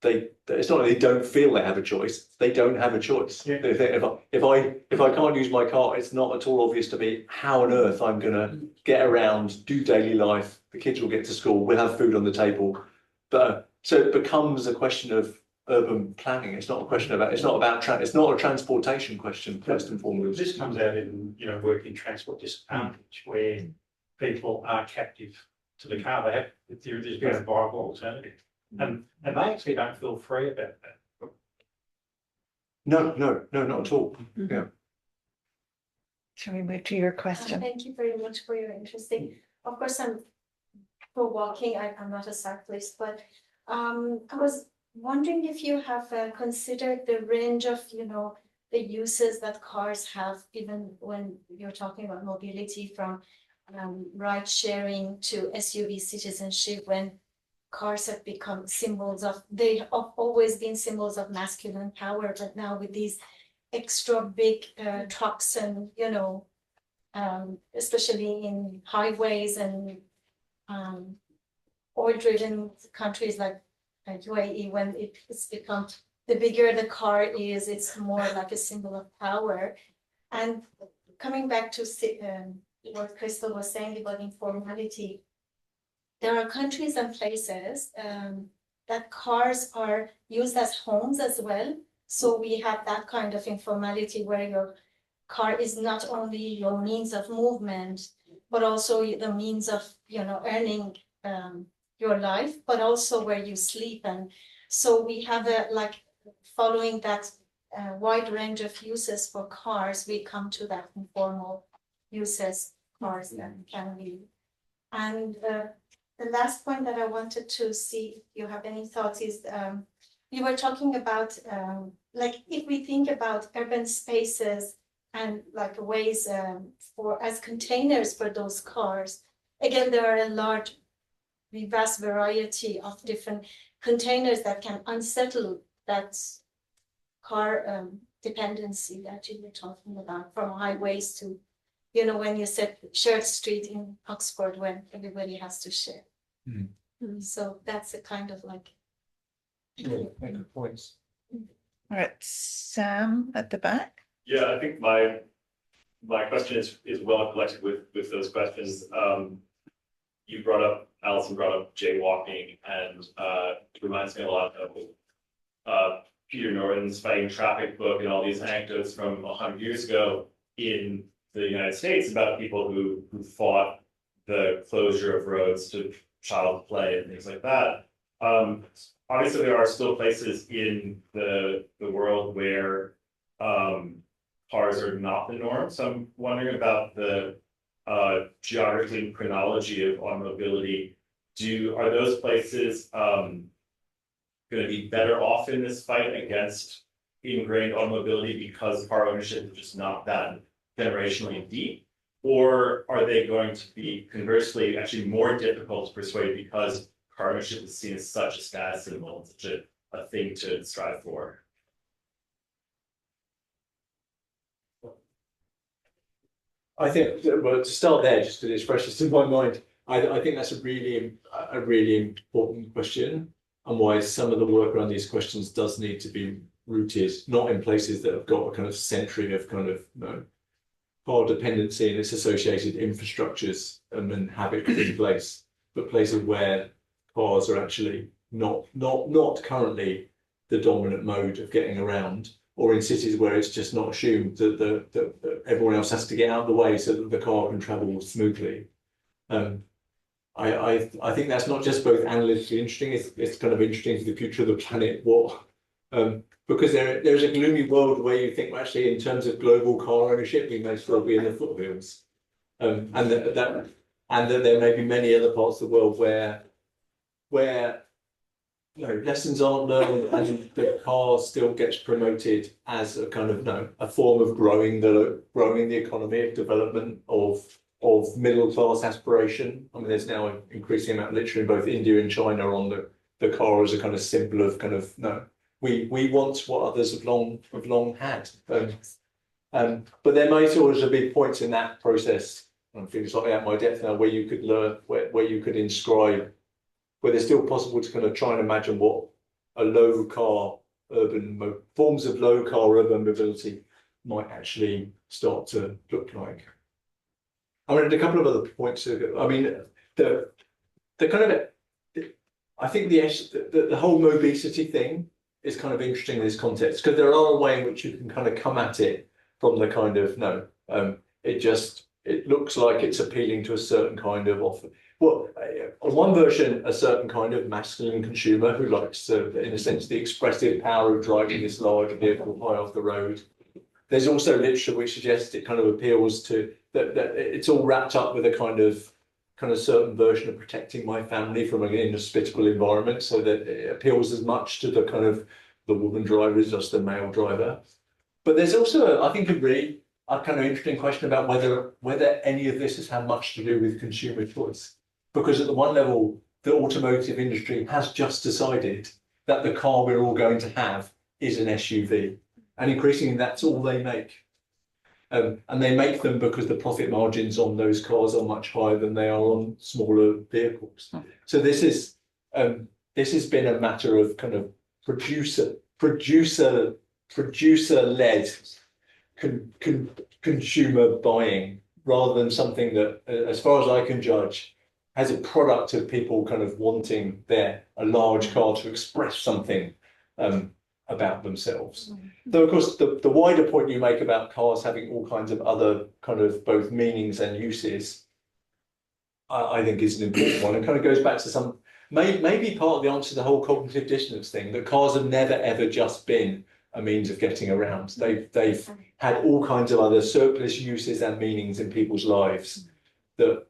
C: it's not that they don't feel they have a choice, they don't have a choice.
D: Yeah.
C: They think, if I can't use my car, it's not at all obvious to me how on earth I'm gonna get around, do daily life, the kids will get to school, we'll have food on the table. But so it becomes a question of urban planning. It's not a question about, it's not a transportation question, first and foremost.
D: This comes out in, work in transport disadvantage, where people are captive to the car. There's no viable alternative. And they actually don't feel free about that.
C: No, not at all. Yeah.
A: Shall we move to your question?
H: Thank you very much for your interesting. Of course, for walking. I'm not a cyclist, but I was wondering if you have considered the range of the uses that cars have, even when you're talking about mobility, from ride sharing to SUV citizenship, when cars have become they have always been symbols of masculine power, but now with these extra big trucks and, especially in highways and oil-driven countries like UAE, when it's become, the bigger the car is, it's more like a symbol of power. And coming back to what Crystal was saying about informality, there are countries and places that cars are used as homes as well. So we have that kind of informality where your car is not only your means of movement, but also the means of earning your life, but also where you sleep. And so we have following that wide range of uses for cars, we come to that informal uses cars that can be. And the last point that I wanted to see if you have any thoughts is you were talking about if we think about urban spaces and ways as containers for those cars. Again, there are a vast variety of different containers that can unsettle that car dependency that you were talking about, from highways to, when you said shared street in Oxford, when everybody has to share. Mm-hmm. So that's a kind of
C: Good points.
A: All right, Sam at the back.
I: Yeah, I think my question is well collected with those questions. Alison brought up jaywalking, and it reminds me a lot of Peter Norton's Fighting Traffic book and all these anecdotes from 100 years ago in the United States about people who fought the closure of roads to child play and things like that. Obviously, there are still places in the world where cars are not the norm. So I'm wondering about the geography and chronology of automobility. Are those places going to be better off in this fight against ingrained automobility because car ownership is just not that generationally deep? Or are they going to be conversely actually more difficult to persuade because car ownership is seen as such a status symbol and such a thing to strive for?
C: I think, well, to start there, just because it's freshest in my mind, I think that's a really a really important question, and why some of the work around these questions does need to be rooted, not in places that have got a kind of century of kind of car dependency and its associated infrastructures and habits in place, but places where cars are actually not currently the dominant mode of getting around, or in cities where it's just not assumed that everyone else has to get out of the way so that the car can travel smoothly. I think that's not just both analytically interesting, it's kind of interesting to the future of the planet. Because there's a gloomy world where you think, well, actually, in terms of global car ownership, we may as well be in the foothills, and that there may be many other parts of the world where lessons aren't learned, and the car still gets promoted as a kind of a form of growing the economy, of development, of middle class aspiration. I mean, there's now an increasing amount of literature in both India and China on the car as a kind of symbol of kind of we want what others have long had. But there might always be points in that process, I'm feeling slightly at my depth now, where you could learn, where you could inscribe, where it's still possible to kind of try and imagine what a forms of low car urban mobility might actually start to look like. I mean, a couple of other points. I mean, the kind of, I think the whole mobility thing is kind of interesting in this context, because there are a way in which you can kind of come at it from the kind of it looks like it's appealing to a certain kind of offer. Well, on one version, a certain kind of masculine consumer who likes, in a sense, the expressive power of driving this large vehicle high off the road. There's also literature which suggests it kind of appeals to that it's all wrapped up with a kind of certain version of protecting my family from an inhospitable environment, so that it appeals as much to the kind of the woman driver as just the male driver. But there's also, I think, a kind of interesting question about whether any of this has had much to do with consumer choice. Because at the one level, the automotive industry has just decided that the car we're all going to have is an SUV. And increasingly, that's all they make. And they make them because the profit margins on those cars are much higher than they are on smaller vehicles. So this has been a matter of kind of producer-led consumer buying, rather than something that, as far as I can judge, has a product of people kind of wanting a large car to express something about themselves. Though, of course, the wider point you make about cars having all kinds of other kind of both meanings and uses, I think is an important one. It kind of goes back to maybe part of the answer to the whole cognitive dissonance thing, that cars have never ever just been a means of getting around. They've had all kinds of other surplus uses and meanings in people's lives.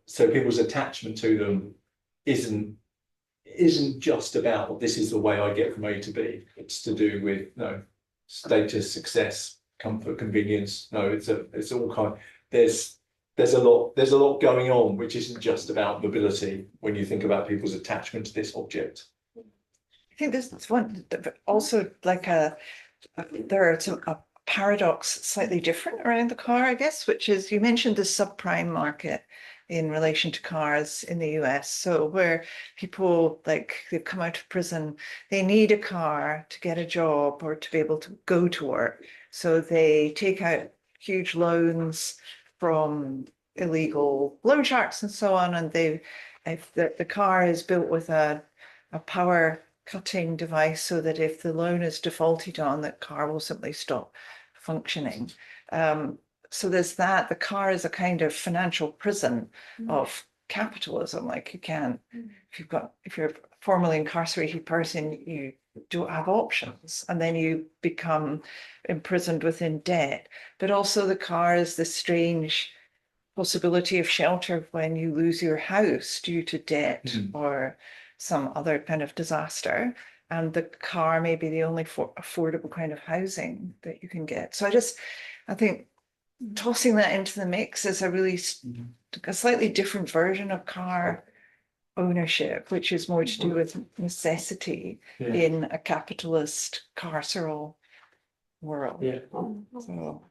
C: So people's attachment to them isn't just about, well, this is the way I get from A to B. It's to do with status, success, comfort, convenience. It's all kind. There's a lot going on, which isn't just about mobility when you think about people's attachment to this object.
A: I think this is one also like a paradox slightly different around the car, I guess, which is, you mentioned the subprime market in relation to cars in the US. So where people, like, they've come out of prison, they need a car to get a job or to be able to go to work. So they take out huge loans from illegal loan sharks and so on. And if the car is built with a power cutting device, so that if the loan is defaulted on, that car will simply stop functioning. So there's that. The car is a kind of financial prison of capitalism. Like, you can't, if you're a formerly incarcerated person, you don't have options, and then you become imprisoned within debt. But also the car is this strange possibility of shelter when you lose your house due to debt or some other kind of disaster. And the car may be the only affordable kind of housing that you can get. So I think tossing that into the mix is a slightly different version of car ownership, which is more to do with necessity in a capitalist carceral world.
C: Yeah.
A: So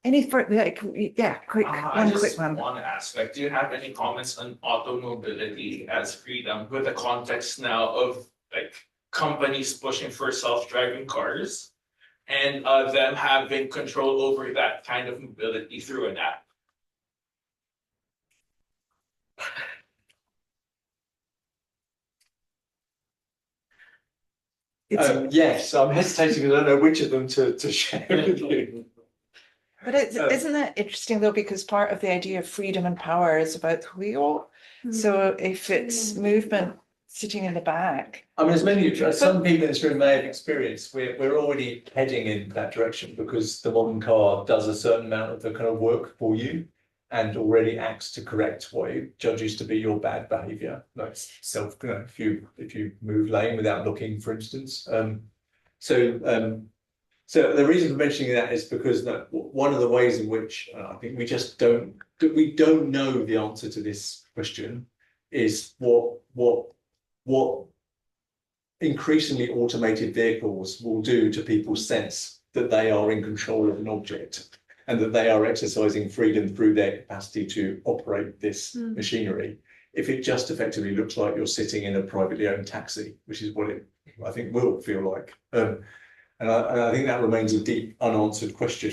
A: Any further, like, yeah, quick,
J: I
A: one
J: just
A: quick one.
J: one aspect. Do you have any comments on automobility as freedom with the context now of like companies pushing for self-driving cars and them having control over that kind of mobility through an app?
C: Yes, I'm hesitating because I don't know which of them to share with you.
A: But isn't that interesting though, because part of the idea of freedom and power is about the wheel. So if it's movement sitting in the back.
C: I mean, as many some people in this room may have experienced, we're already heading in that direction because the modern car does a certain amount of the kind of work for you and already acts to correct what it judges to be your bad behavior, like if you move lane without looking, for instance. So the reason for mentioning that is because one of the ways in which I think we don't know the answer to this question is what increasingly automated vehicles will do to people's sense that they are in control of an object and that they are exercising freedom through their capacity to operate this machinery. If it just effectively looks like you're sitting in a privately owned taxi, which is what it I think will feel like. And I think that remains a deep unanswered question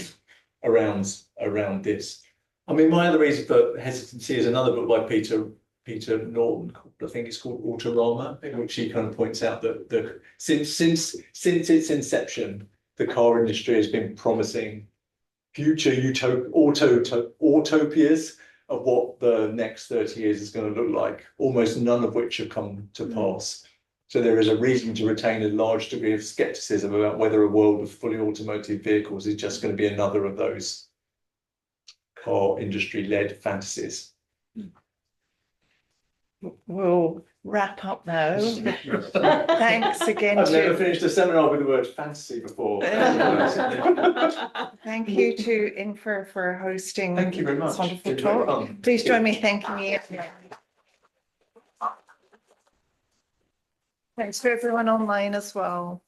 C: around this. I mean, my other reason for hesitancy is another book by Peter Norton, I think it's called Autorama, in which he kind of points out that since its inception, the car industry has been promising future utopias of what the next 30 years is going to look like, almost none of which have come to pass. So there is a reason to retain a large degree of skepticism about whether a world of fully automotive vehicles is just going to be another of those car industry-led fantasies.
A: We'll wrap up now. Thanks again.
C: I've never finished a seminar with the word fantasy before.
A: Thank you to InfUr for hosting.
C: Thank you very much.
A: This wonderful
C: It's been very
A: talk.
C: fun.
A: Please join me thanking Ian. Thanks for everyone online as well.